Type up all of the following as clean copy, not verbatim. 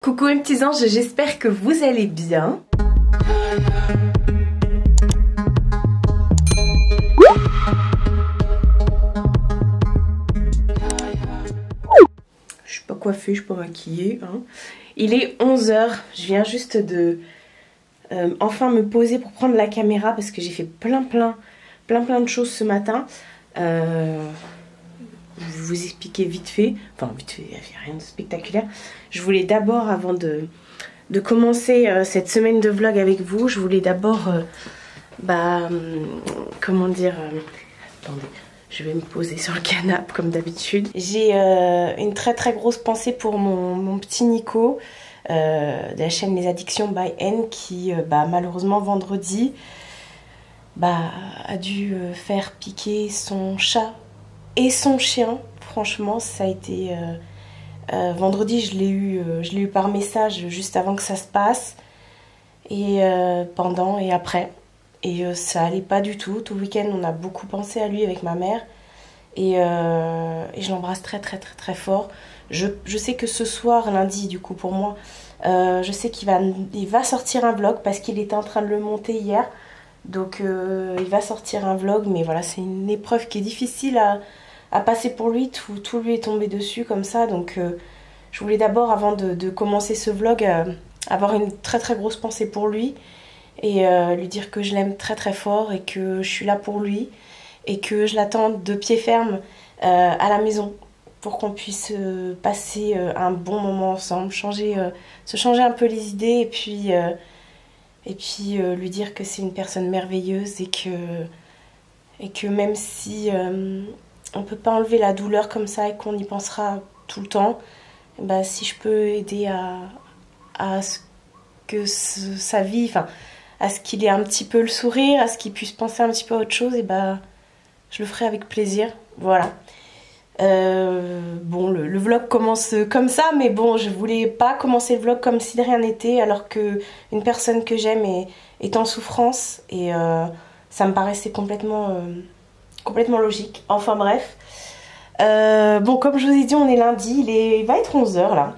Coucou mes petits anges, j'espère que vous allez bien. Je suis pas coiffée, je suis pas maquillée. Hein. Il est 11 h, je viens juste de enfin me poser pour prendre la caméra parce que j'ai fait plein de choses ce matin. Je vais vous expliquer vite fait, enfin vite fait, il n'y a rien de spectaculaire. Je voulais d'abord, avant de commencer cette semaine de vlog avec vous, je voulais d'abord, comment dire, attendez, je vais me poser sur le canapé comme d'habitude. J'ai une très grosse pensée pour mon petit Nico de la chaîne Les Addictions by N qui malheureusement vendredi a dû faire piquer son chat et son chien. Franchement ça a été vendredi, je l'ai eu par message juste avant que ça se passe et pendant et après, et ça allait pas du tout. Tout le week-end on a beaucoup pensé à lui avec ma mère et je l'embrasse très fort. Je sais que ce soir, lundi du coup pour moi, je sais qu'il va sortir un vlog parce qu'il était en train de le monter hier, donc il va sortir un vlog, mais voilà, c'est une épreuve qui est difficile à passer pour lui, tout lui est tombé dessus comme ça, donc je voulais d'abord, avant de commencer ce vlog, avoir une très grosse pensée pour lui et lui dire que je l'aime très fort et que je suis là pour lui et que je l'attends de pied ferme à la maison pour qu'on puisse passer un bon moment ensemble, se changer un peu les idées et puis lui dire que c'est une personne merveilleuse et que même si on peut pas enlever la douleur comme ça et qu'on y pensera tout le temps, si je peux aider à ce que sa vie, enfin à ce qu'il ait un petit peu le sourire, à ce qu'il puisse penser un petit peu à autre chose, et je le ferai avec plaisir. Voilà. Bon, le vlog commence comme ça, mais bon, je voulais pas commencer le vlog comme si de rien n'était, alors que une personne que j'aime est en souffrance, et ça me paraissait complètement logique. Enfin bref. Bon, comme je vous ai dit, on est lundi, il va être 11 h là.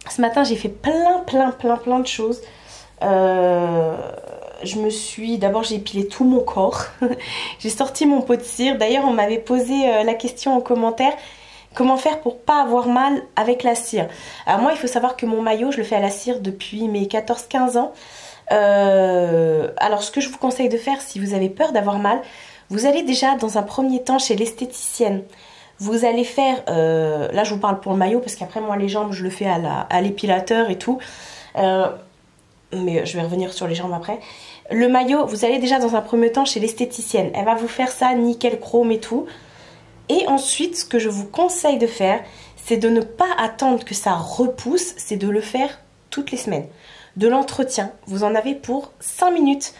Ce matin, j'ai fait plein de choses. D'abord j'ai épilé tout mon corps. J'ai sorti mon pot de cire. D'ailleurs, on m'avait posé la question en commentaire: comment faire pour pas avoir mal avec la cire? Alors moi, il faut savoir que mon maillot, je le fais à la cire depuis mes 14-15 ans. Alors ce que je vous conseille de faire, si vous avez peur d'avoir mal, vous allez déjà dans un premier temps chez l'esthéticienne. Vous allez faire, là je vous parle pour le maillot parce qu'après moi les jambes je le fais à l'épilateur et tout, mais je vais revenir sur les jambes après. Le maillot, vous allez déjà dans un premier temps chez l'esthéticienne, elle va vous faire ça nickel chrome et tout. Et ensuite ce que je vous conseille de faire, c'est de ne pas attendre que ça repousse, c'est de le faire toutes les semaines. De l'entretien, vous en avez pour 5 minutes.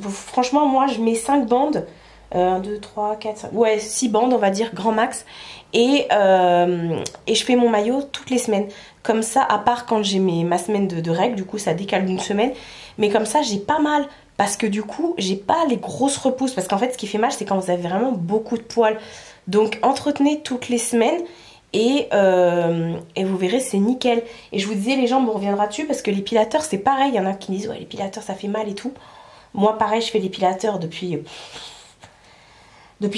Franchement moi je mets 5 bandes. 1, 2, 3, 4, 5, ouais 6 bandes on va dire, grand max, et je fais mon maillot toutes les semaines, comme ça, à part quand j'ai ma semaine de règles, du coup ça décale d'une semaine, mais comme ça j'ai pas mal, parce que du coup j'ai pas les grosses repousses, parce qu'en fait ce qui fait mal c'est quand vous avez vraiment beaucoup de poils, donc entretenez toutes les semaines et vous verrez, c'est nickel. Et je vous disais, les jambes on reviendra dessus parce que l'épilateur c'est pareil, il y en a qui disent ouais l'épilateur ça fait mal et tout. Moi pareil, je fais l'épilateur depuis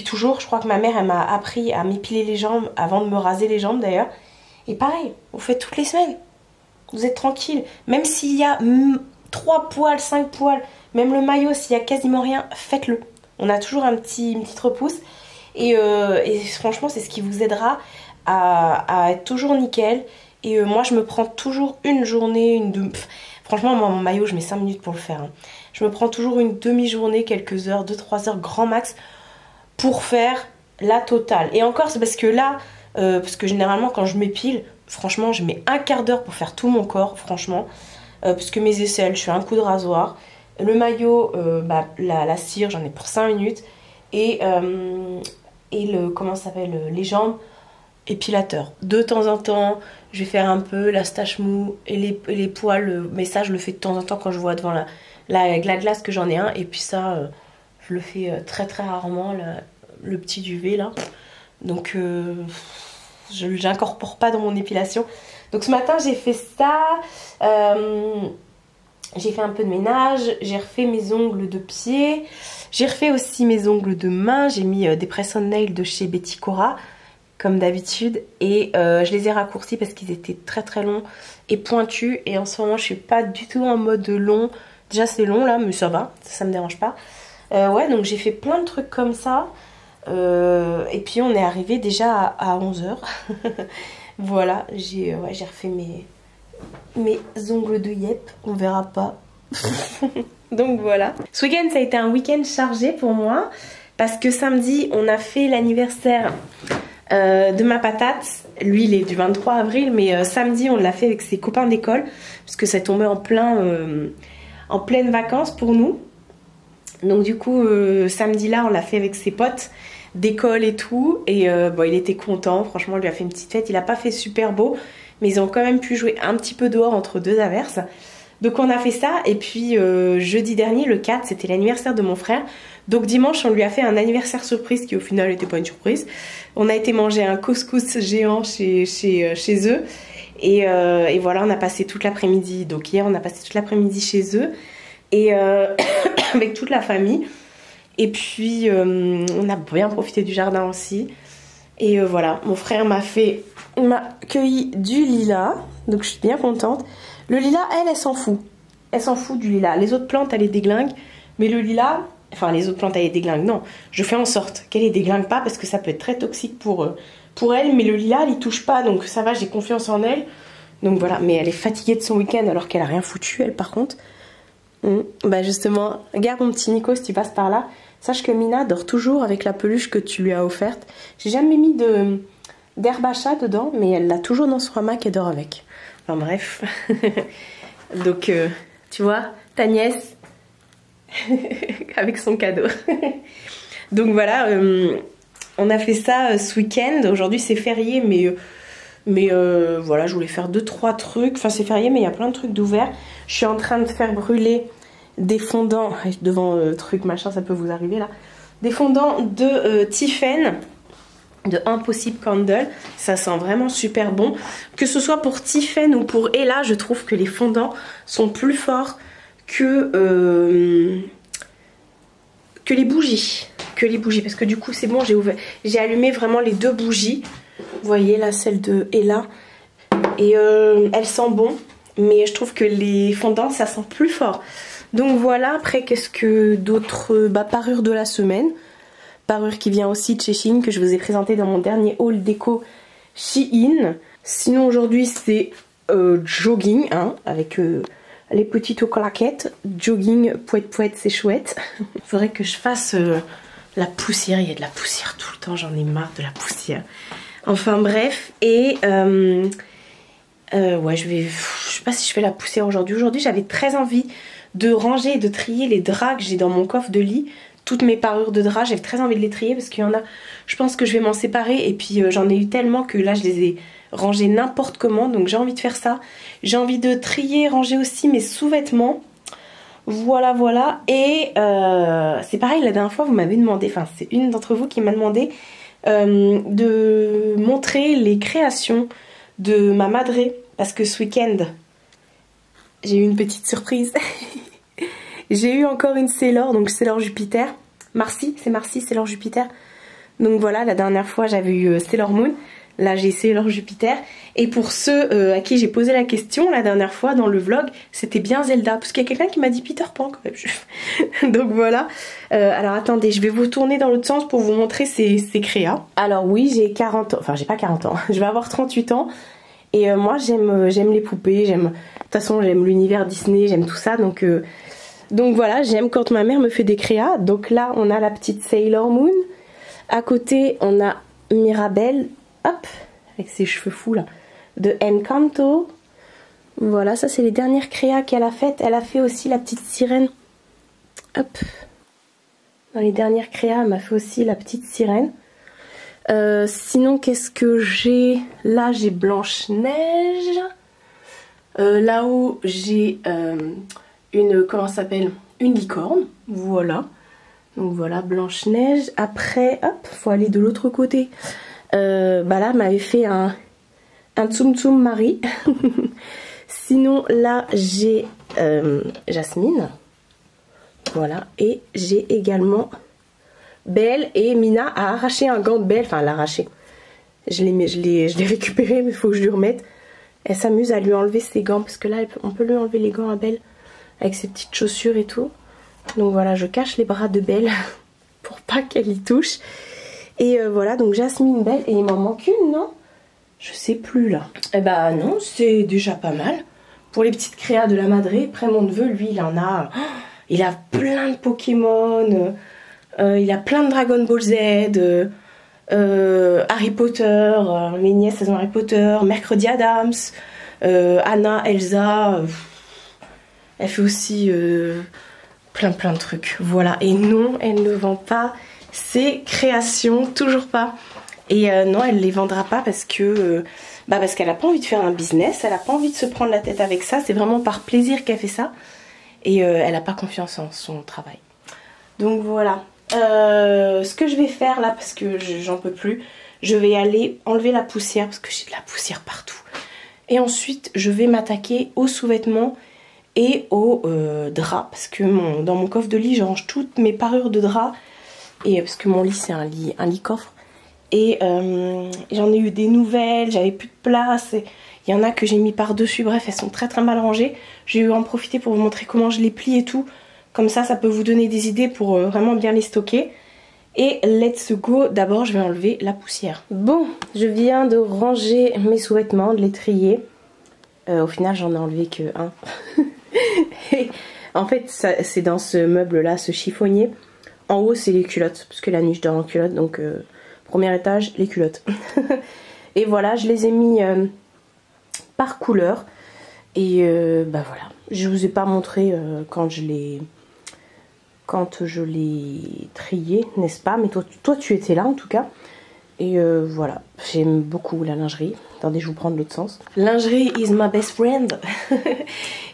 toujours. Je crois que ma mère elle m'a appris à m'épiler les jambes avant de me raser les jambes d'ailleurs. Et pareil, vous faites toutes les semaines. Vous êtes tranquille. Même s'il y a 3 poils, 5 poils, même le maillot, s'il y a quasiment rien, faites-le. On a toujours une petite repousse. Et franchement, c'est ce qui vous aidera à être toujours nickel. Et moi, je me prends toujours une journée, franchement, moi, mon maillot, je mets 5 minutes pour le faire. Hein. Je me prends toujours une demi-journée, quelques heures, 2-3 heures, grand max, pour faire la totale. Et encore c'est parce que là, parce que généralement quand je m'épile, franchement je mets un quart d'heure pour faire tout mon corps, franchement, parce que mes aisselles, je fais un coup de rasoir, le maillot, la cire, j'en ai pour 5 minutes, et comment ça s'appelle, les jambes, épilateur. De temps en temps, je vais faire un peu la stache mou et les poils, mais ça je le fais de temps en temps quand je vois devant la glace que j'en ai un, et puis ça je le fais très rarement, le petit duvet là. Donc je l'incorpore pas dans mon épilation. Donc ce matin j'ai fait ça, j'ai fait un peu de ménage, j'ai refait mes ongles de pied, j'ai refait aussi mes ongles de main, j'ai mis des press-on-nails de chez Betty Cora comme d'habitude et je les ai raccourcis parce qu'ils étaient très très longs et pointus et en ce moment je suis pas du tout en mode long. Déjà c'est long là mais ça va, ça me dérange pas. Ouais, donc j'ai fait plein de trucs comme ça et puis on est arrivé déjà à 11h. Voilà, j'ai refait mes ongles de yep, on verra pas. Donc voilà. Ce week-end ça a été un week-end chargé pour moi parce que samedi on a fait l'anniversaire de ma patate. Lui il est du 23 avril mais samedi on l'a fait avec ses copains d'école parce que ça tombait en pleines vacances pour nous. Donc du coup samedi là on l'a fait avec ses potes d'école et tout et bon, il était content, franchement on lui a fait une petite fête. Il a pas fait super beau mais ils ont quand même pu jouer un petit peu dehors entre deux averses. Donc on a fait ça et puis jeudi dernier le 4 c'était l'anniversaire de mon frère. Donc dimanche on lui a fait un anniversaire surprise qui au final n'était pas une surprise. On a été manger un couscous géant chez eux et voilà on a passé toute l'après-midi. Donc hier on a passé toute l'après-midi chez eux et avec toute la famille. Et puis on a bien profité du jardin aussi. Et voilà, mon frère m'a cueilli du lilas. Donc je suis bien contente. Le lilas, elle s'en fout. Elle s'en fout du lilas. Les autres plantes, elle les déglingue. Mais le lilas, enfin les autres plantes, elle les déglingue. Non, je fais en sorte qu'elle les déglingue pas parce que ça peut être très toxique pour elle. Mais le lilas, elle y touche pas. Donc ça va, j'ai confiance en elle. Donc voilà, mais elle est fatiguée de son week-end alors qu'elle a rien foutu, elle par contre. Bah justement, regarde mon petit Nico si tu passes par là. Sache que Mina dort toujours avec la peluche que tu lui as offerte. J'ai jamais mis d'herbe à chat dedans, mais elle l'a toujours dans son hamac et dort avec. Enfin bref. Donc tu vois, ta nièce avec son cadeau. Donc voilà, on a fait ça ce week-end. Aujourd'hui c'est férié, mais voilà, je voulais faire 2-3 trucs. Enfin c'est férié mais il y a plein de trucs d'ouvert. Je suis en train de faire brûler des fondants devant truc machin, ça peut vous arriver là. Des fondants de Tiffen, de Impossible Candle. Ça sent vraiment super bon. Que ce soit pour Tiffen ou pour Ella, je trouve que les fondants sont plus forts que les bougies. Parce que du coup c'est bon, j'ai allumé vraiment les 2 bougies. Vous voyez là celle de Ella. Et elle sent bon. Mais je trouve que les fondants ça sent plus fort. Donc voilà, après qu'est-ce que d'autres parure de la semaine. Parure qui vient aussi de chez Shein, que je vous ai présenté dans mon dernier haul déco Shein. Sinon aujourd'hui c'est jogging, hein, avec les petites claquettes. Jogging, poète, c'est chouette. Il faudrait que je fasse la poussière, il y a de la poussière tout le temps, j'en ai marre de la poussière. Enfin bref, et ouais, je sais pas si je fais la poussière aujourd'hui. Aujourd'hui j'avais très envie de ranger et de trier les draps que j'ai dans mon coffre de lit. Toutes mes parures de draps, j'avais très envie de les trier parce qu'il y en a, je pense que je vais m'en séparer. Et puis j'en ai eu tellement que là je les ai rangés n'importe comment. Donc j'ai envie de faire ça. J'ai envie de trier, ranger aussi mes sous-vêtements. Voilà, voilà. Et c'est pareil, la dernière fois vous m'avez demandé, enfin c'est une d'entre vous qui m'a demandé de montrer les créations de ma madré. Parce que ce week-end, j'ai eu une petite surprise. J'ai eu encore une Sailor, donc Sailor Jupiter. Marcy, Sailor Jupiter. Donc voilà, la dernière fois j'avais eu Sailor Moon. Là j'ai Sailor Jupiter. Et pour ceux à qui j'ai posé la question la dernière fois dans le vlog, c'était bien Zelda. Parce qu'il y a quelqu'un qui m'a dit Peter Pan quand même. Donc voilà. Alors attendez, je vais vous tourner dans l'autre sens pour vous montrer ces créas. Alors oui, j'ai 40 ans. Enfin j'ai pas 40 ans. Je vais avoir 38 ans. Et moi j'aime les poupées. De toute façon j'aime l'univers Disney, j'aime tout ça. Donc voilà, j'aime quand ma mère me fait des créas. Donc là, on a la petite Sailor Moon. À côté, on a Mirabelle, hop, avec ses cheveux fous là, de Encanto. Voilà, ça c'est les dernières créas qu'elle a faites. Elle a fait aussi la petite sirène. Hop. Dans les dernières créas, elle m'a fait aussi la petite sirène. Sinon, qu'est-ce que j'ai? Là, j'ai Blanche-Neige. Là-haut, j'ai... comment ça s'appelle, une licorne, voilà. Donc voilà, Blanche-Neige. Après, hop, faut aller de l'autre côté. Là, m'avait fait un un Tsum Tsum Marie. Sinon là j'ai Jasmine. Voilà, et j'ai également Belle, et Mina a arraché un gant de Belle, enfin elle l'a arraché. Je l'ai récupéré, mais il faut que je lui remette. Elle s'amuse à lui enlever ses gants, parce que là on peut lui enlever les gants à Belle avec ses petites chaussures et tout. Donc voilà, je cache les bras de Belle pour pas qu'elle y touche. Et voilà, donc Jasmine, Belle, et il m'en manque une, non? Je sais plus là. Eh bah non, c'est déjà pas mal. Pour les petites créas de la Madré, après mon neveu, lui, il en a... il a plein de Pokémon, il a plein de Dragon Ball Z, Harry Potter, mes nièces elles ont Harry Potter, Mercredi Adams, Anna, Elsa, elle fait aussi plein de trucs. Voilà, et non, elle ne vend pas ses créations, toujours pas. Et non, elle les vendra pas parce que parce qu'elle a pas envie de faire un business, elle a pas envie de se prendre la tête avec ça, c'est vraiment par plaisir qu'elle fait ça. Et elle n'a pas confiance en son travail. Donc voilà. Ce que je vais faire là, parce que j'en peux plus, je vais aller enlever la poussière, parce que j'ai de la poussière partout. Et ensuite, je vais m'attaquer aux sous-vêtements et aux draps. Parce que dans mon coffre de lit, je range toutes mes parures de draps. Et parce que mon lit, c'est un lit coffre. Et j'en ai eu des nouvelles, j'avais plus de place. Il y en a que j'ai mis par-dessus, bref, elles sont très mal rangées. J'ai eu en profiter pour vous montrer comment je les plie et tout. Comme ça peut vous donner des idées pour vraiment bien les stocker. Et let's go, d'abord je vais enlever la poussière. Bon, je viens de ranger mes sous-vêtements, de les trier. Au final j'en ai enlevé que un. Et en fait c'est dans ce meuble là, ce chiffonnier. En haut c'est les culottes, parce que la nuit je dors en culotte, donc premier étage les culottes. Et voilà, je les ai mis par couleur. Et voilà, je vous ai pas montré quand je l'ai trié, n'est-ce pas? Mais toi tu étais là en tout cas. Et voilà, j'aime beaucoup la lingerie. Attendez, je vous prends de l'autre sens. Lingerie is my best friend.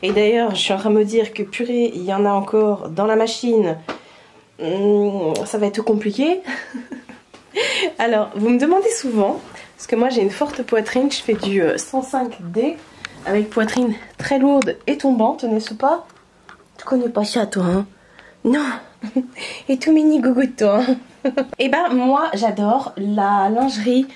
Et d'ailleurs, je suis en train de me dire que purée, il y en a encore dans la machine. Ça va être compliqué. Alors, vous me demandez souvent, parce que moi j'ai une forte poitrine, je fais du 105D. Avec poitrine très lourde et tombante, n'est-ce pas? Tu connais pas ça toi, hein? Non. Et tout mini gougou toi, hein? Et ben moi j'adore la lingerie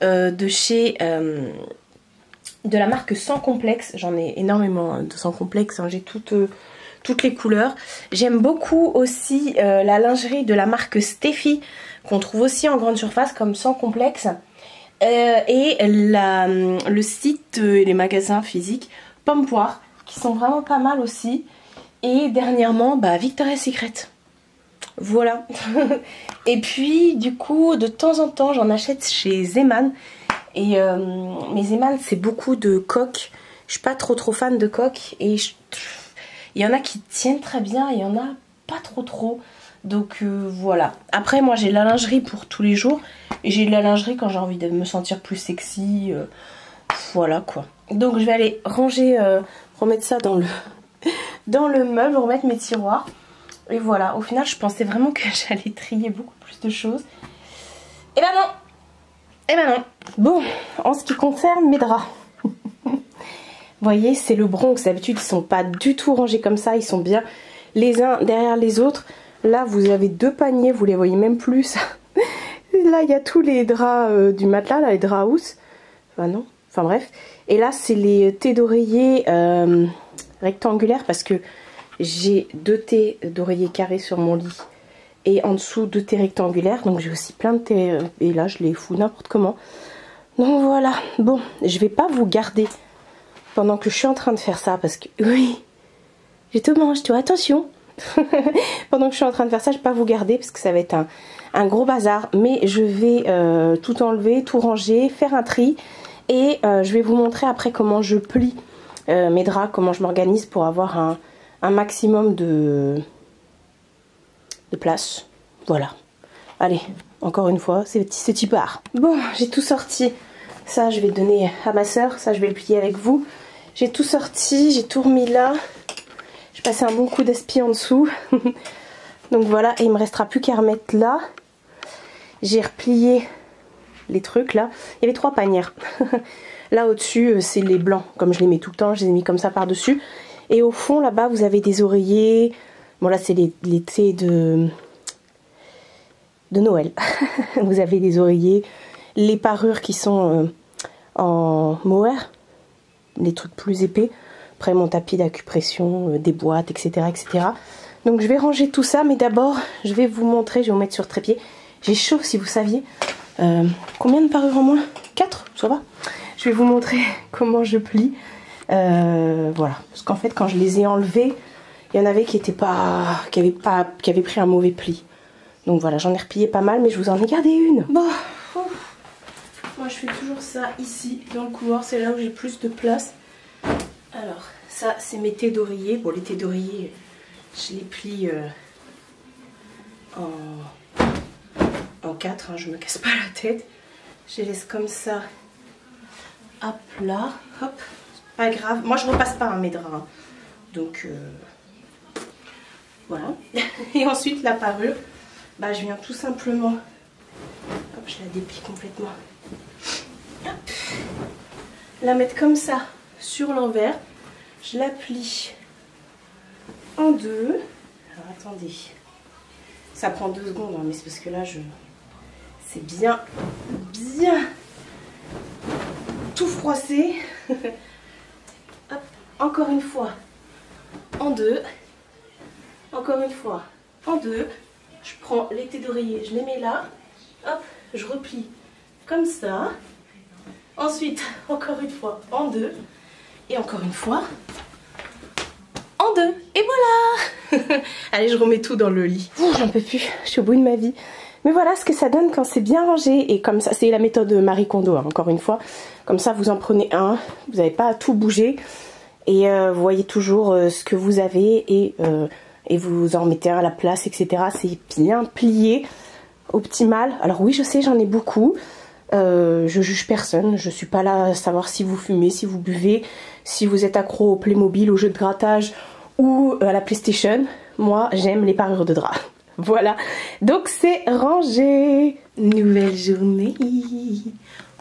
de chez... de la marque Sans Complexe. J'en ai énormément de Sans Complexe, hein. J'ai toutes les couleurs. J'aime beaucoup aussi la lingerie de la marque Steffi, qu'on trouve aussi en grande surface comme Sans Complexe. Et le site et les magasins physiques Pomme Poire, qui sont vraiment pas mal aussi. Et dernièrement Victoria's Secret. Voilà. Et puis du coup de temps en temps j'en achète chez Zeman. Et mais Zeman c'est beaucoup de coques. Je suis pas trop fan de coques. Et il y en a qui tiennent très bien, il y en a pas trop. Donc voilà. Après moi j'ai de la lingerie pour tous les jours. Et j'ai de la lingerie quand j'ai envie de me sentir plus sexy. Voilà quoi. Donc je vais aller ranger, remettre ça dans le meuble, remettre mes tiroirs. Et voilà, au final je pensais vraiment que j'allais trier beaucoup plus de choses. Et ben non. Et ben non. Bon, en ce qui concerne mes draps. Vous voyez, c'est le Bronx. D'habitude ils sont pas du tout rangés comme ça. Ils sont bien les uns derrière les autres. Là vous avez deux paniers, vous les voyez même plus. Là il y a tous les draps du matelas, là, les draps housses. Enfin non, enfin bref. Et là c'est les thés d'oreiller rectangulaires, parce que j'ai deux thés d'oreiller carrés sur mon lit. Et en dessous deux thés rectangulaires. Donc j'ai aussi plein de thés. Et là je les fous n'importe comment. Donc voilà. Bon, je vais pas vous garder pendant que je suis en train de faire ça. Parce que oui, j'ai tout mangé, toi, attention. Pendant que je suis en train de faire ça, je vais pas vous garder parce que ça va être un gros bazar. Mais je vais tout enlever, tout ranger, faire un tri. Et je vais vous montrer après comment je plie mes draps, comment je m'organise pour avoir un maximum de place. Voilà. Allez, encore une fois, c'est part. Bon, j'ai tout sorti. Ça, je vais donner à ma soeur. Ça, je vais le plier avec vous. J'ai tout sorti, j'ai tout remis là. J'ai passé un bon coup d'aspi en dessous. Donc voilà, et il me restera plus qu'à remettre là. J'ai replié les trucs là. Il y avait 3 panières. Là au-dessus, c'est les blancs, comme je les mets tout le temps, je les ai mis comme ça par-dessus. Et au fond, là-bas, vous avez des oreillers. Bon, là, c'est les thés de Noël. Vous avez des oreillers, les parures qui sont en mohair, les trucs plus épais. Après, mon tapis d'acupression, des boîtes, etc., etc. Donc, je vais ranger tout ça, mais d'abord, je vais vous montrer, je vais vous mettre sur trépied. J'ai chaud, si vous saviez. Combien de parures en moins? 4, ça va. Je vais vous montrer comment je plie. Voilà, parce qu'en fait, quand je les ai enlevés, il y en avait qui étaient pas, qui avaient pris un mauvais pli. Donc voilà, j'en ai replié pas mal, mais je vous en ai gardé une. Bon, moi je fais toujours ça ici, dans le couloir, c'est là où j'ai plus de place. Alors, ça c'est mes thés d'oreiller. Bon, les thés d'oreiller, je les plie en 4, hein, je me casse pas la tête. Je les laisse comme ça, à plat, hop. Pas grave, moi je repasse pas mes draps, hein. Donc voilà. Et ensuite la parure, bah je viens tout simplement, hop, je la déplie complètement, hop, la mettre comme ça sur l'envers, je la plie en deux. Alors attendez, ça prend 2 secondes, hein, mais c'est parce que là c'est bien tout froissé. Hop, encore une fois en deux, encore une fois en deux. Je prends les thés d'oreiller, je les mets là, hop, je replie comme ça. Ensuite, encore une fois en deux, et encore une fois en deux, et voilà. Allez, je remets tout dans le lit. J'en peux plus, je suis au bout de ma vie. Mais voilà ce que ça donne quand c'est bien rangé. Et comme ça, c'est la méthode Marie Kondo, hein, encore une fois. Comme ça, vous en prenez un, vous n'avez pas à tout bouger. Et vous voyez toujours ce que vous avez et vous en mettez un à la place, etc. C'est bien plié, optimal. Alors oui, je sais, j'en ai beaucoup. Je juge personne. Je suis pas là à savoir si vous fumez, si vous buvez, si vous êtes accro au Playmobil, au jeu de grattage ou à la PlayStation. Moi, j'aime les parures de drap. Voilà, donc c'est rangé. Nouvelle journée.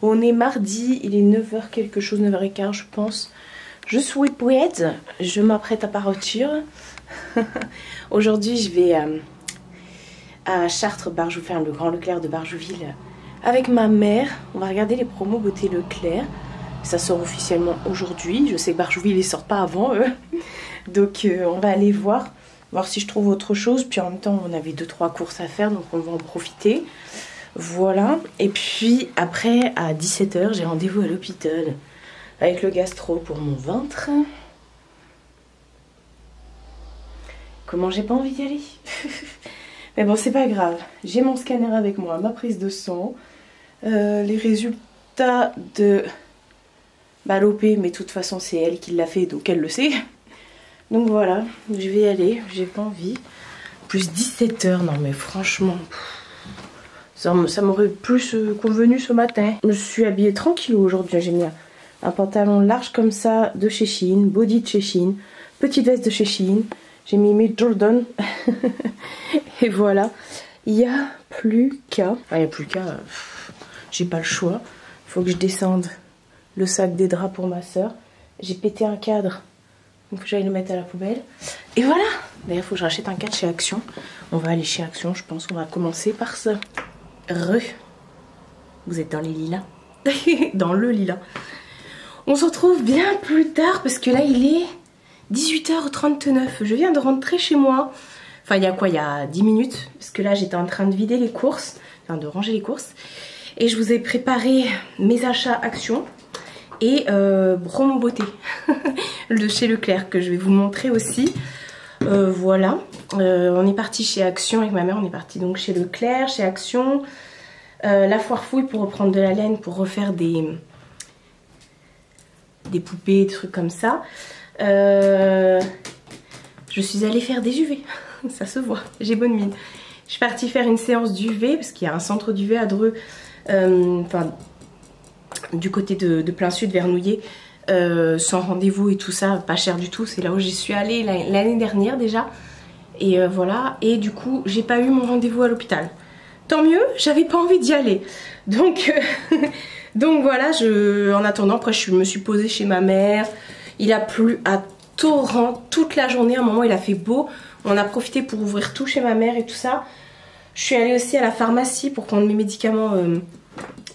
On est mardi, il est 9h quelque chose, 9h15 je pense. Je suis prête, je m'apprête à partir. Aujourd'hui je vais à Chartres, Barjouville, le Grand Leclerc de Barjouville avec ma mère. On va regarder les promos beauté Leclerc. Ça sort officiellement aujourd'hui. Je sais que Barjouville ils sortent pas avant eux. Donc on va aller voir si je trouve autre chose. Puis en même temps on avait 2-3 courses à faire, donc on va en profiter. Voilà. Et puis après à 17h j'ai rendez-vous à l'hôpital avec le gastro pour mon ventre. Comment j'ai pas envie d'y aller. Mais bon, c'est pas grave. J'ai mon scanner avec moi, ma prise de sang, les résultats de l'OP, mais de toute façon c'est elle qui l'a fait, donc elle le sait. Donc voilà, je vais y aller, j'ai pas envie. Plus 17h, non mais franchement, ça m'aurait plus convenu ce matin. Je me suis habillée tranquille aujourd'hui, j'ai mis un pantalon large comme ça de chez Shein, body de chez Shein, petite veste de chez Shein. J'ai mis mes Jordan. Et voilà. Il n'y a plus qu'à... Enfin, il n'y a plus qu'à... J'ai pas le choix. Il faut que je descende le sac des draps pour ma soeur. J'ai pété un cadre. Donc j'allais le mettre à la poubelle. Et voilà. D'ailleurs, il faut que je rachète un cadre chez Action. On va aller chez Action, je pense. On va commencer par ça. Vous êtes dans les lilas. Dans le lilas. On se retrouve bien plus tard parce que là, il est... 18h39, je viens de rentrer chez moi. Enfin, il y a quoi? Il y a 10 minutes. Parce que là, j'étais en train de vider les courses. Enfin, de ranger les courses. Et je vous ai préparé mes achats Action. Et promo beauté. De chez Leclerc, que je vais vous montrer aussi. Voilà. On est parti chez Action avec ma mère. On est parti donc chez Leclerc, chez Action. La foire fouille pour reprendre de la laine. Pour refaire des poupées, des trucs comme ça. Je suis allée faire des UV, ça se voit, j'ai bonne mine. Je suis partie faire une séance d'UV parce qu'il y a un centre d'UV à Dreux, enfin du côté de plein sud vers Nouillet, sans rendez-vous et tout ça, pas cher du tout. C'est là où j'y suis allée l'année dernière déjà. Et voilà, et du coup j'ai pas eu mon rendez-vous à l'hôpital. Tant mieux, j'avais pas envie d'y aller. Donc Donc voilà, en attendant, après je me suis posée chez ma mère. Il a plu à torrent toute la journée. À un moment il a fait beau. On a profité pour ouvrir tout chez ma mère et tout ça. Je suis allée aussi à la pharmacie pour prendre mes médicaments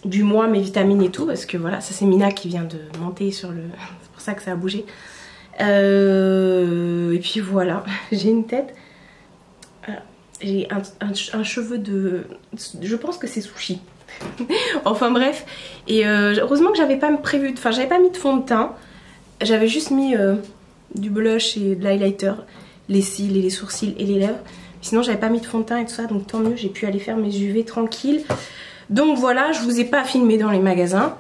du mois, mes vitamines et tout. Parce que voilà, ça c'est Mina qui vient de monter sur le... C'est pour ça que ça a bougé. Et puis voilà, j'ai une tête... J'ai un cheveu de... Je pense que c'est sushi. Enfin bref. Et heureusement que j'avais pas prévu... Enfin j'avais pas mis de fond de teint. J'avais juste mis du blush et de l'highlighter. Les cils et les sourcils et les lèvres. Sinon j'avais pas mis de fond de teint et tout ça. Donc tant mieux, j'ai pu aller faire mes UV tranquille. Donc voilà, je vous ai pas filmé dans les magasins.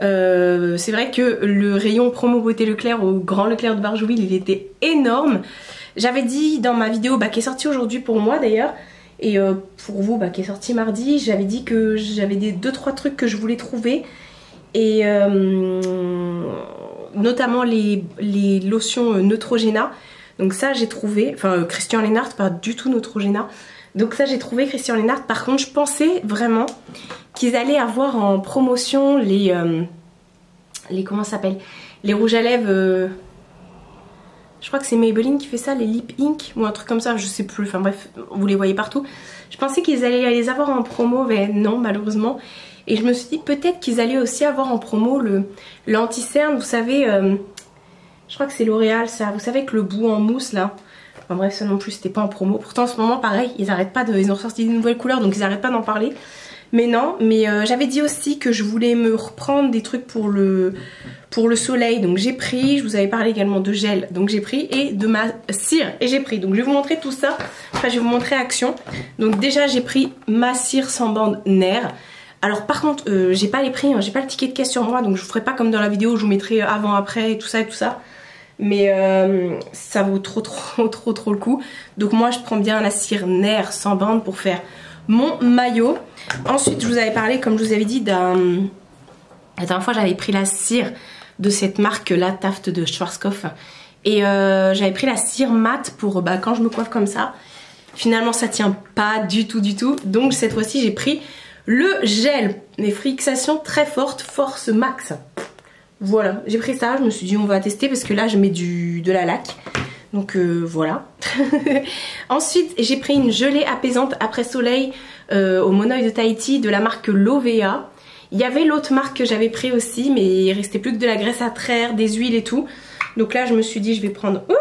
C'est vrai que le rayon promo beauté Leclerc au Grand Leclerc de Barjouville, il était énorme. J'avais dit dans ma vidéo qui est sortie aujourd'hui pour moi d'ailleurs, et pour vous qui est sortie mardi, j'avais dit que j'avais 2-3 trucs que je voulais trouver. Et notamment les lotions Neutrogena. Donc ça j'ai trouvé, enfin Christian Leinart, pas du tout Neutrogena. Donc ça j'ai trouvé Christian Leinart. Par contre je pensais vraiment qu'ils allaient avoir en promotion les comment ça s'appelle, les rouges à lèvres, je crois que c'est Maybelline qui fait ça, les Lip Ink ou un truc comme ça, je sais plus, enfin bref, vous les voyez partout. Je pensais qu'ils allaient les avoir en promo, mais non malheureusement. Et je me suis dit peut-être qu'ils allaient aussi avoir en promo l'anti-cerne, vous savez, je crois que c'est L'Oréal ça, vous savez que le bout en mousse là. Enfin bref, ça non plus c'était pas en promo. Pourtant en ce moment pareil, ils arrêtent pas ils ont sorti des nouvelles couleurs donc ils arrêtent pas d'en parler. Mais non, mais j'avais dit aussi que je voulais me reprendre des trucs pour le soleil. Donc j'ai pris, je vous avais parlé également de gel, donc j'ai pris, et de ma cire, et j'ai pris. Donc je vais vous montrer tout ça, enfin je vais vous montrer action. Donc déjà j'ai pris ma cire sans bande Nair. Alors par contre, j'ai pas les prix, hein, j'ai pas le ticket de caisse sur moi, donc je vous ferai pas comme dans la vidéo où je vous mettrai avant, après et tout ça et tout ça. Mais ça vaut trop le coup. Donc moi je prends bien la cire Nair sans bande pour faire mon maillot. Ensuite je vous avais parlé, comme je vous avais dit, la dernière fois j'avais pris la cire de cette marque là, Taft de Schwarzkopf. Et j'avais pris la cire mat pour quand je me coiffe comme ça. Finalement ça tient pas du tout. Donc cette fois-ci j'ai pris le gel, les fixations très fortes, force max. Voilà, j'ai pris ça, je me suis dit on va tester parce que là je mets de la laque. Donc voilà. Ensuite j'ai pris une gelée apaisante après soleil au monoeil de Tahiti de la marque Lovea. Il y avait l'autre marque que j'avais pris aussi, mais il restait plus que de la graisse à traire, des huiles et tout. Donc là je me suis dit je vais prendre... je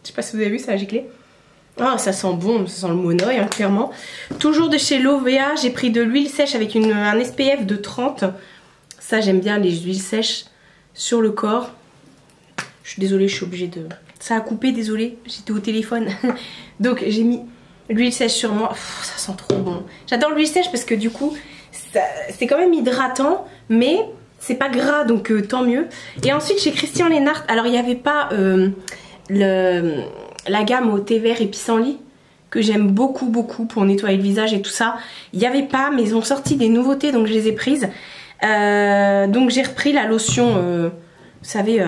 sais pas si vous avez vu, ça a giclé. Ah, ça sent bon, ça sent le monoeil hein, clairement. Toujours de chez Lovea, j'ai pris de l'huile sèche avec un SPF de 30. Ça j'aime bien les huiles sèches sur le corps. Je suis désolée, je suis obligée de... Ça a coupé, désolée, j'étais au téléphone. Donc j'ai mis l'huile sèche sur moi. Ça sent trop bon. J'adore l'huile sèche parce que du coup, c'est quand même hydratant, mais c'est pas gras, donc tant mieux. Et ensuite chez Christian Leinart, alors il n'y avait pas la gamme au thé vert et pissenlit que j'aime beaucoup pour nettoyer le visage et tout ça. Il n'y avait pas, mais ils ont sorti des nouveautés, donc je les ai prises. Donc j'ai repris la lotion, vous savez,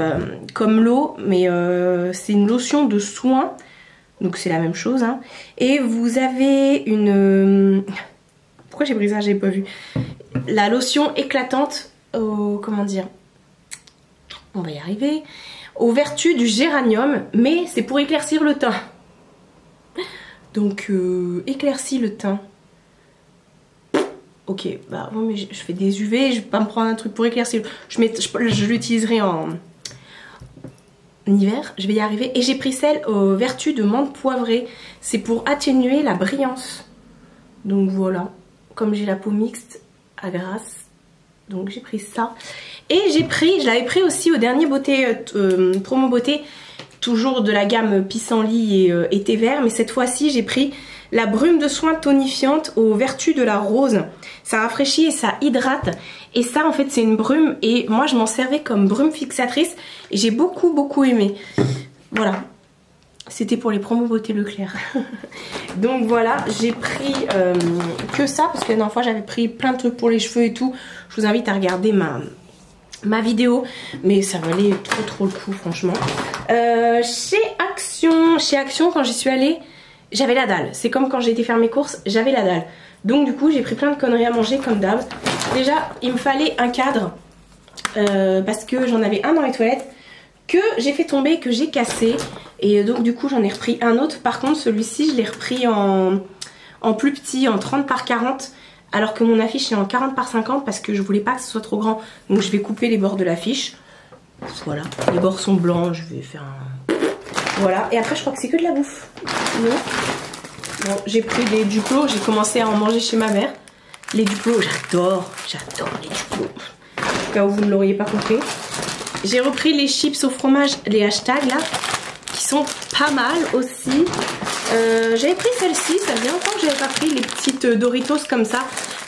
comme l'eau, mais c'est une lotion de soin, donc c'est la même chose. Hein. Et vous avez une... Pourquoi j'ai pris ça? J'ai pas vu. La lotion éclatante, comment dire, on va y arriver, aux vertus du géranium, mais c'est pour éclaircir le teint. Donc éclaircit le teint. Ok, bah oui, mais je fais des UV, je vais pas me prendre un truc pour éclaircir. Je l'utiliserai en hiver, je vais y arriver. Et j'ai pris celle aux vertus de menthe poivrée. C'est pour atténuer la brillance. Donc voilà, comme j'ai la peau mixte à grasse, donc j'ai pris ça. Et je l'avais pris aussi au dernier beauté, promo beauté, toujours de la gamme pissenlit et thé vert. Mais cette fois-ci j'ai pris la brume de soin tonifiante aux vertus de la rose. Ça rafraîchit et ça hydrate. Et ça en fait c'est une brume, et moi je m'en servais comme brume fixatrice et j'ai beaucoup aimé. Voilà, c'était pour les promos beauté Leclerc. Donc voilà, j'ai pris que ça parce que la dernière fois j'avais pris plein de trucs pour les cheveux et tout. Je vous invite à regarder ma vidéo, mais ça valait trop le coup franchement. Chez Action quand j'y suis allée, j'avais la dalle. C'est comme quand j'ai été faire mes courses, j'avais la dalle. Donc du coup j'ai pris plein de conneries à manger comme d'hab. Déjà il me fallait un cadre parce que j'en avais un dans les toilettes que j'ai fait tomber, que j'ai cassé. Et donc du coup j'en ai repris un autre. Par contre celui-ci je l'ai repris en plus petit, en 30 par 40. Alors que mon affiche est en 40 par 50 parce que je voulais pas que ce soit trop grand. Donc je vais couper les bords de l'affiche. Voilà, les bords sont blancs, je vais faire un... Voilà, et après je crois que c'est que de la bouffe. Non. Bon, j'ai pris des Duplo, j'ai commencé à en manger chez ma mère. Les Duplo, j'adore les Duplo. Au cas où vous ne l'auriez pas compris. J'ai repris les chips au fromage, les hashtags là, qui sont pas mal aussi. J'avais pris celle-ci, ça faisait longtemps que j'avais pas pris les petites Doritos comme ça.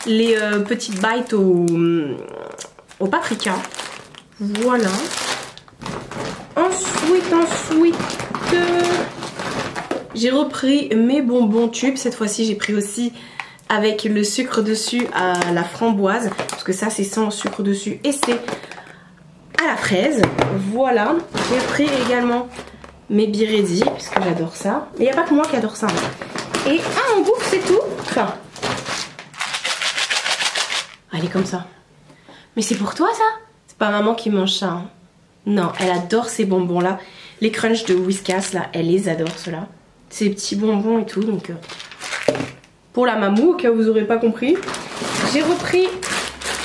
Les petites bites au paprika. Voilà. Ensuite, j'ai repris mes bonbons tubes. Cette fois-ci, j'ai pris aussi avec le sucre dessus à la framboise. Parce que ça, c'est sans sucre dessus et c'est à la fraise. Voilà. J'ai pris également mes Biredi, parce que j'adore ça. Mais il n'y a pas que moi qui adore ça. Et en boucle, c'est tout. Enfin. Elle est comme ça. Mais c'est pour toi, ça? C'est pas maman qui mange ça. Hein. Non, elle adore ces bonbons-là. Les crunchs de Whiskas, là, elle les adore, ceux-là. Ces petits bonbons et tout, donc... pour la mamou, au cas où vous n'aurez pas compris. J'ai repris,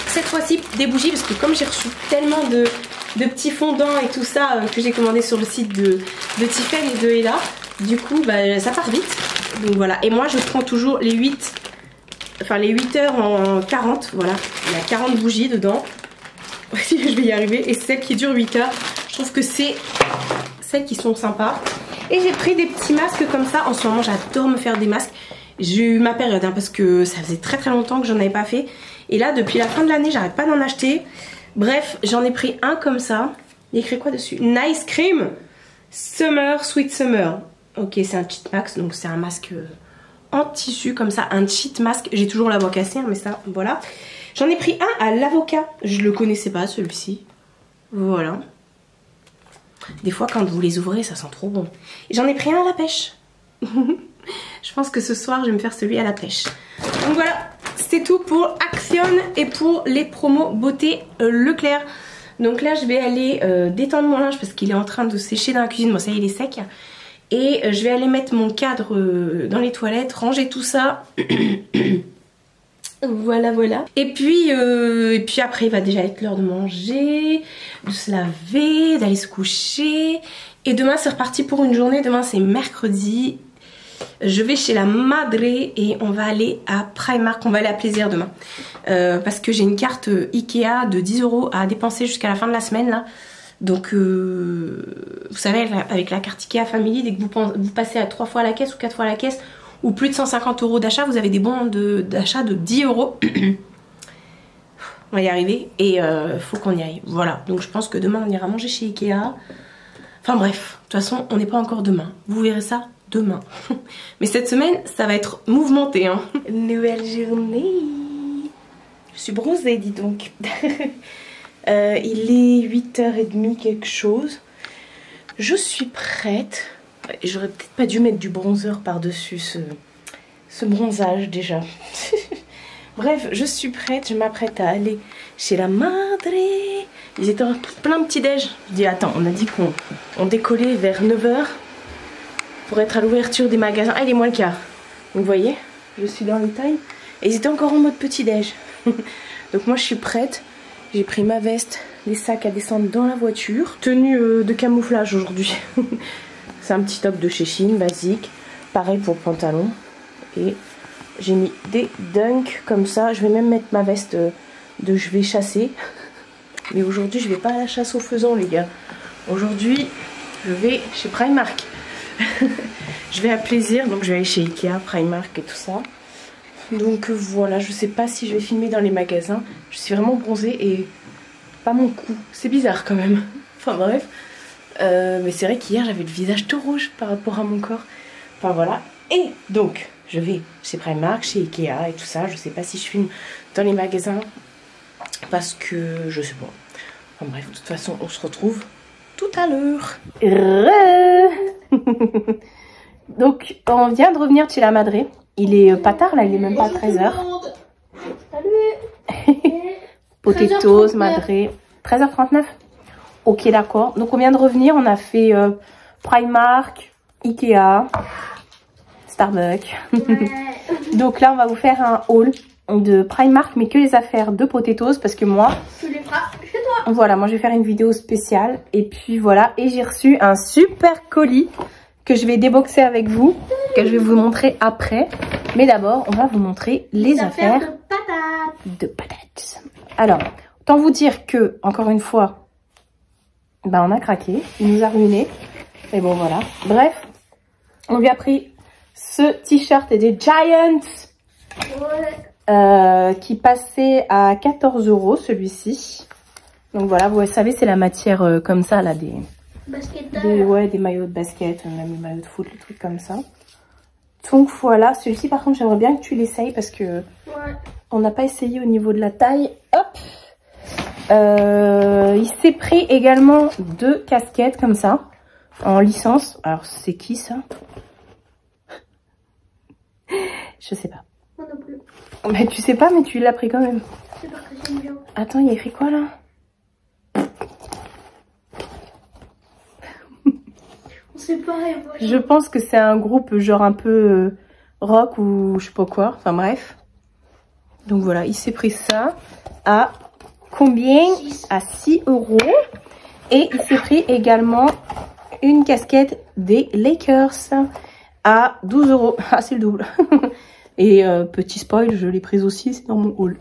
cette fois-ci, des bougies, parce que comme j'ai reçu tellement de petits fondants et tout ça, que j'ai commandé sur le site de Tiffen et de Ella, du coup, bah, ça part vite. Donc voilà, et moi, je prends toujours les 8... Enfin, les 8 heures en 40, voilà. Il y a 40 bougies dedans. Si je vais y arriver. Et celles qui durent 8 heures, je trouve que c'est celles qui sont sympas. Et j'ai pris des petits masques comme ça. En ce moment, j'adore me faire des masques. J'ai eu ma période hein, parce que ça faisait très longtemps que j'en avais pas fait. Et là, depuis la fin de l'année, j'arrête pas d'en acheter. Bref, j'en ai pris un comme ça. Il y a écrit quoi dessus? Nice Cream Summer, Sweet Summer. Ok, c'est un cheat mask, donc c'est un masque en tissu comme ça, un cheat mask. J'ai toujours la voix cassée, hein, mais ça, voilà. J'en ai pris un à l'avocat. Je le connaissais pas, celui-ci. Voilà. Des fois, quand vous les ouvrez, ça sent trop bon. Et j'en ai pris un à la pêche. Je pense que ce soir, je vais me faire celui à la pêche. Donc voilà, c'est tout pour Action et pour les promos beauté Leclerc. Donc là, je vais aller détendre mon linge parce qu'il est en train de sécher dans la cuisine. Bon, ça y est, il est sec. Et je vais aller mettre mon cadre dans les toilettes, ranger tout ça. Voilà, voilà. Et puis après, il va déjà être l'heure de manger, de se laver, d'aller se coucher. Et demain, c'est reparti pour une journée. Demain, c'est mercredi. Je vais chez la Madre et on va aller à Primark. On va aller à Plaisir demain. Parce que j'ai une carte Ikea de 10 € à dépenser jusqu'à la fin de la semaine, là. Donc, vous savez, avec la carte Ikea Family, dès que vous passez à 3 fois à la caisse ou 4 fois à la caisse, ou plus de 150 € d'achat, vous avez des bons d'achat de 10 €. On va y arriver et faut qu'on y aille. Voilà, donc je pense que demain on ira manger chez Ikea. Enfin bref, de toute façon on n'est pas encore demain. Vous verrez ça demain. Mais cette semaine, ça va être mouvementé. Hein. Nouvelle journée. Je suis bronzée, dis donc. Il est 8h30 quelque chose. Je suis prête. J'aurais peut-être pas dû mettre du bronzer par-dessus ce bronzage déjà. Bref, je suis prête, je m'apprête à aller chez la Madre. Ils étaient en plein petit-déj. Je dis attends, on a dit qu'on décollait vers 9 h pour être à l'ouverture des magasins. Ah, il est moins le quart. Donc vous voyez, je suis dans le time. Et ils étaient encore en mode petit-déj. Donc moi je suis prête. J'ai pris ma veste, les sacs à descendre dans la voiture. Tenue de camouflage aujourd'hui. C'est un petit top de chez Shein, basique. Pareil pour le pantalon. Et j'ai mis des dunks comme ça. Je vais même mettre ma veste de je vais chasser. Mais aujourd'hui, je vais pas à la chasse aux faisans, les gars. Aujourd'hui, je vais chez Primark. Je vais à Plaisir, donc je vais aller chez Ikea, Primark et tout ça. Donc voilà, je sais pas si je vais filmer dans les magasins. Je suis vraiment bronzée et pas mon cou. C'est bizarre quand même. Enfin bref. Mais c'est vrai qu'hier j'avais le visage tout rouge par rapport à mon corps. Enfin voilà. Et donc je vais chez Primark, chez Ikea et tout ça. Je sais pas si je filme dans les magasins parce que je sais pas. Enfin bref, de toute façon on se retrouve tout à l'heure. Donc, on vient de revenir de chez la Madré. Il est pas tard, là, il est même pas 13h. Salut. Potatoes, Madré. 13h39. Ok, d'accord. Donc, on vient de revenir. On a fait Primark, Ikea, Starbucks. Ouais. Donc là, on va vous faire un haul de Primark, mais que les affaires de Potatoes, parce que moi... Tu les feras chez toi. Voilà, moi, je vais faire une vidéo spéciale. Et puis, voilà. Et j'ai reçu un super colis que je vais déboxer avec vous, que je vais vous montrer après. Mais d'abord, on va vous montrer les affaires de patates. Alors, autant vous dire que, encore une fois, bah, on a craqué. Il nous a ruiné. Mais bon, voilà. Bref, on lui a pris ce t-shirt des Giants qui passait à 14 € celui-ci. Donc voilà, vous savez, c'est la matière comme ça, là, des maillots de basket, même les maillots de foot, les trucs comme ça. Donc voilà, celui-ci par contre j'aimerais bien que tu l'essayes parce que on n'a pas essayé au niveau de la taille. Hop, il s'est pris également 2 casquettes comme ça, en licence. Alors c'est qui ça? Je sais pas. Moi non plus. Mais tu sais pas, mais tu l'as pris quand même. C'est parce que j'aime bien. Attends, il y a écrit quoi là? C'est pareil. Je pense que c'est un groupe genre un peu rock ou je sais pas quoi. Enfin bref. Donc voilà, il s'est pris ça à combien? À 6 €. Et il s'est pris également une casquette des Lakers à 12 €. Ah, c'est le double. Et petit spoil, je l'ai prise aussi, c'est dans mon haul.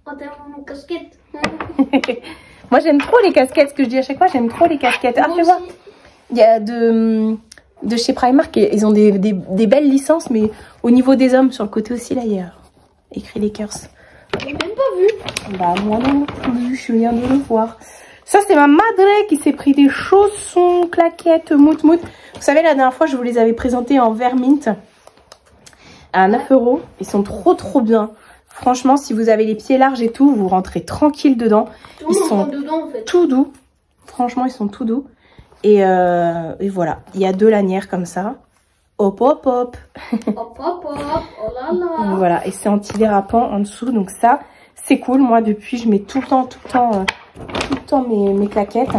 En termes de casquette. Moi j'aime trop les casquettes, ce que je dis à chaque fois, j'aime trop les casquettes. Ah, fais voir. Il y a de chez Primark, ils ont des belles licences, mais au niveau des hommes, sur le côté aussi, là, il y a écrit Lakers. J'ai même pas vu. Bah, moi non plus, je viens de le voir. Ça, c'est ma Madré qui s'est pris des chaussons, claquettes, mout-mout. Vous savez, la dernière fois, je vous les avais présentés en vert mint à 9 €. Ils sont trop bien. Franchement, si vous avez les pieds larges et tout, vous rentrez tranquille dedans. Ils sont dedans, en fait. tout doux. Franchement, ils sont tout doux. Et voilà, il y a 2 lanières comme ça. Hop, hop, hop. Hop, hop, hop. Oh là là. Voilà, et c'est anti-dérapant en dessous. Donc ça, c'est cool. Moi, depuis, je mets tout le temps mes claquettes.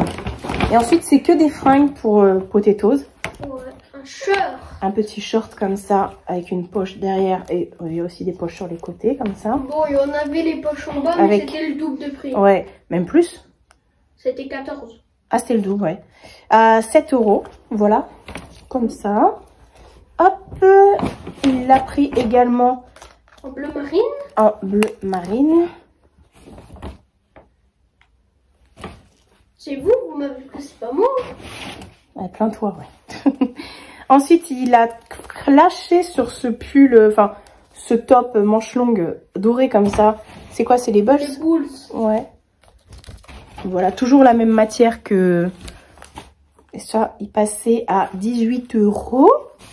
Et ensuite, c'est que des fringues pour Potatoes. Ouais, un short. Un petit short comme ça, avec une poche derrière. Et il y a aussi des poches sur les côtés, comme ça. Bon, il y en avait les poches en bas, mais c'était le double de prix. Ouais, même plus. C'était 14. Ah, c'était le double, ouais. À 7 €, voilà. Comme ça. Hop, il l'a pris également En bleu marine. en bleu marine. C'est vous m'avez pris, c'est pas moi. Ouais, plains-toi, ouais. Ensuite, il a lâché sur ce pull, enfin, ce top manche longue doré comme ça. C'est quoi, c'est les Bulls? Les Bulls. Ouais. Voilà, toujours la même matière que... Et ça, il passait à 18 €.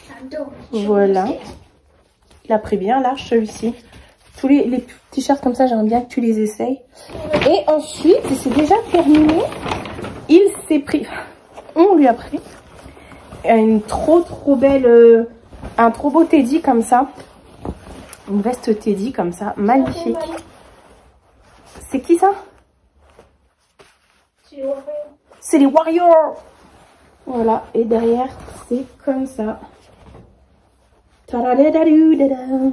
J'adore. Voilà. Il a pris bien large celui-ci. Tous les t-shirts comme ça, j'aimerais bien que tu les essayes. Et ensuite, et c'est déjà terminé, il s'est pris... On lui a pris une trop belle... un trop beau teddy comme ça. Une veste teddy comme ça, magnifique. C'est qui ça? C'est les Warriors. Voilà, et derrière, c'est comme ça.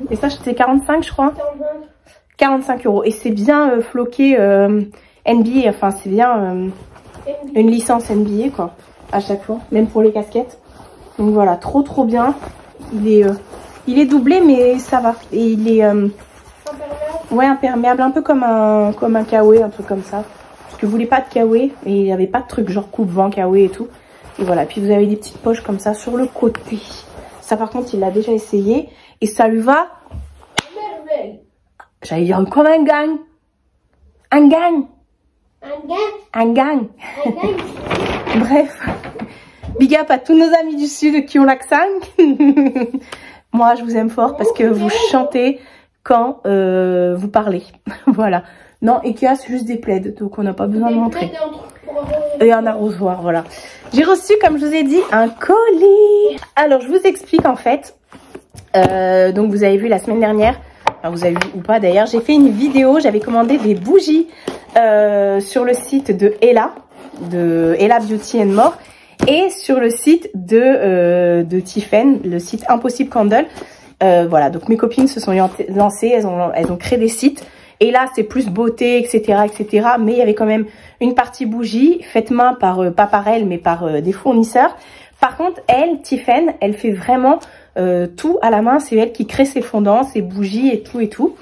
Et ça, c'est 45, je crois. 45 €. Et c'est bien floqué NBA. Enfin, c'est bien une licence NBA, quoi. À chaque fois, même pour les casquettes. Donc voilà, trop bien. Il est doublé, mais ça va. Et il est ouais, imperméable, un peu comme un kawaii, un truc comme ça. Parce que vous voulez pas de kawaii, et il n'y avait pas de truc genre coupe-vent kawaii et tout. Et voilà, puis vous avez des petites poches comme ça sur le côté. Ça par contre, il l'a déjà essayé et ça lui va. J'allais dire comme un gang. Un gang. Un gang. Un gang. Un gang. Bref, big up à tous nos amis du sud qui ont l'accent. Moi, je vous aime fort parce que vous chantez quand vous parlez. Voilà. Non, Ikea, c'est juste des plaids, donc on n'a pas besoin de montrer. Et un arrosoir, voilà. J'ai reçu, comme je vous ai dit, un colis. Alors, je vous explique en fait. Donc, vous avez vu la semaine dernière, enfin, vous avez vu ou pas d'ailleurs, j'ai fait une vidéo, j'avais commandé des bougies sur le site de Ella Beauty and More, et sur le site de Tiffen, le site Impossible Candle. Voilà, donc mes copines se sont lancées, elles ont créé des sites. Et là, c'est plus beauté, etc., etc. Mais il y avait quand même une partie bougie, faite main par, pas par elle, mais par des fournisseurs. Par contre, elle, Tiffen, elle fait vraiment tout à la main. C'est elle qui crée ses fondants, ses bougies et tout et tout.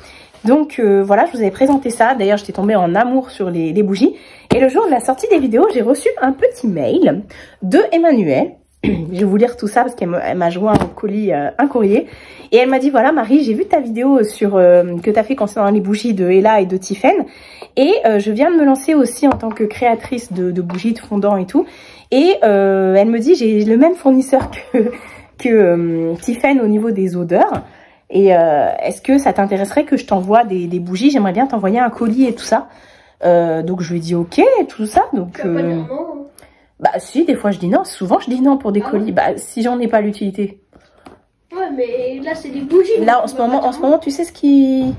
Donc voilà, je vous avais présenté ça. D'ailleurs, j'étais tombée en amour sur les bougies. Et le jour de la sortie des vidéos, j'ai reçu un petit mail de Emmanuel. Je vais vous lire tout ça parce qu'elle m'a joint un colis, un courrier. Et elle m'a dit, voilà Marie, j'ai vu ta vidéo sur que tu as fait concernant les bougies de Ella et de Tiffen. Et je viens de me lancer aussi en tant que créatrice de bougies, de fondants et tout. Et elle me dit, j'ai le même fournisseur que Tiffen au niveau des odeurs. Et est-ce que ça t'intéresserait que je t'envoie des bougies? J'aimerais bien t'envoyer un colis et tout ça. Donc je lui ai dit ok, tout ça. Donc bah si, des fois je dis non. Souvent je dis non pour des colis. Bah si j'en ai pas l'utilité. Ouais, mais là c'est des bougies. Là en ce moment, tu sais ce qui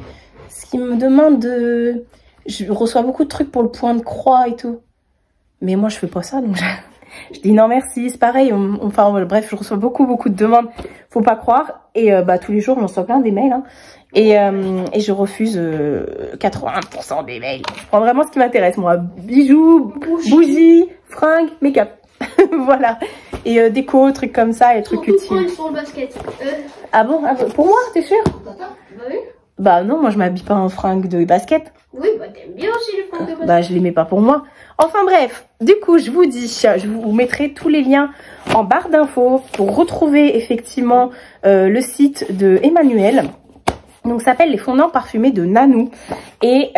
me demande de... Je reçois beaucoup de trucs pour le point de croix et tout. Mais moi je fais pas ça, donc je dis non merci, c'est pareil. Enfin bref, je reçois beaucoup de demandes. Faut pas croire. Et bah tous les jours, j'en reçois plein des mails. Hein. Et je refuse 80% des mails. Je prends vraiment ce qui m'intéresse, moi. Bijoux, bougies, fringues, make-up. Voilà. Et déco, trucs comme ça, et trucs utiles. Sur le basket. Ah bon? Pour moi, t'es sûr? Bah oui. Bah non, moi je m'habille pas en fringues de basket. Oui, bah t'aimes bien aussi les fringues de basket. Bah je les mets pas pour moi. Enfin bref, du coup je vous dis, je vous mettrai tous les liens en barre d'infos pour retrouver effectivement le site de Emmanuel. Donc ça s'appelle les fondants parfumés de Nanou. Et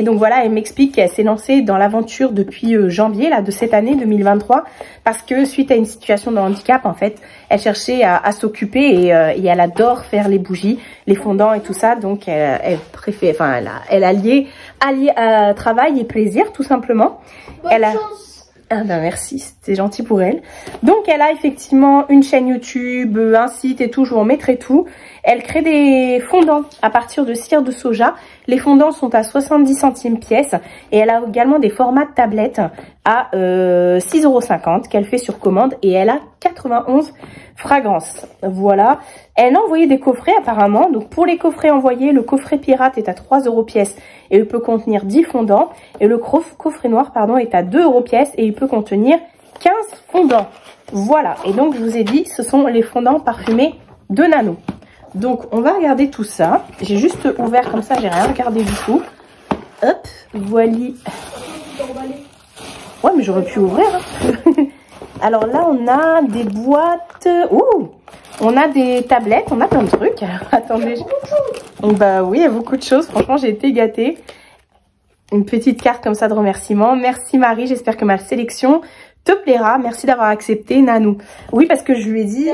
donc voilà, elle m'explique qu'elle s'est lancée dans l'aventure depuis janvier là, de cette année 2023. Parce que suite à une situation de handicap, en fait, elle cherchait à s'occuper et elle adore faire les bougies, les fondants et tout ça. Donc elle préfère, enfin elle allié travail et plaisir tout simplement. Bonne chance. Ah ben merci, c'était gentil pour elle. Donc elle a effectivement une chaîne YouTube, un site et tout, je vous remettrai tout. Elle crée des fondants à partir de cire de soja. Les fondants sont à 70 centimes pièce. Et elle a également des formats de tablettes à 6,50 € qu'elle fait sur commande. Et elle a 91 fragrances. Voilà. Elle a envoyé des coffrets apparemment. Donc pour les coffrets envoyés, le coffret pirate est à 3 € pièce. Et il peut contenir 10 fondants. Et le coffret noir, pardon, est à 2 € pièce. Et il peut contenir 15 fondants. Voilà. Et donc je vous ai dit, ce sont les fondants parfumés de Nanou. Donc on va regarder tout ça. J'ai juste ouvert comme ça, j'ai rien regardé du tout. Hop, voilà. Ouais, mais j'aurais pu ouvrir. Hein. Alors là, on a des boîtes. Ouh, on a des tablettes, on a plein de trucs. Attendez. Bah oui, il y a beaucoup de choses. Franchement, j'ai été gâtée. Une petite carte comme ça de remerciement. Merci Marie, j'espère que ma sélection te plaira. Merci d'avoir accepté, Nanou. Oui, parce que je lui ai dit...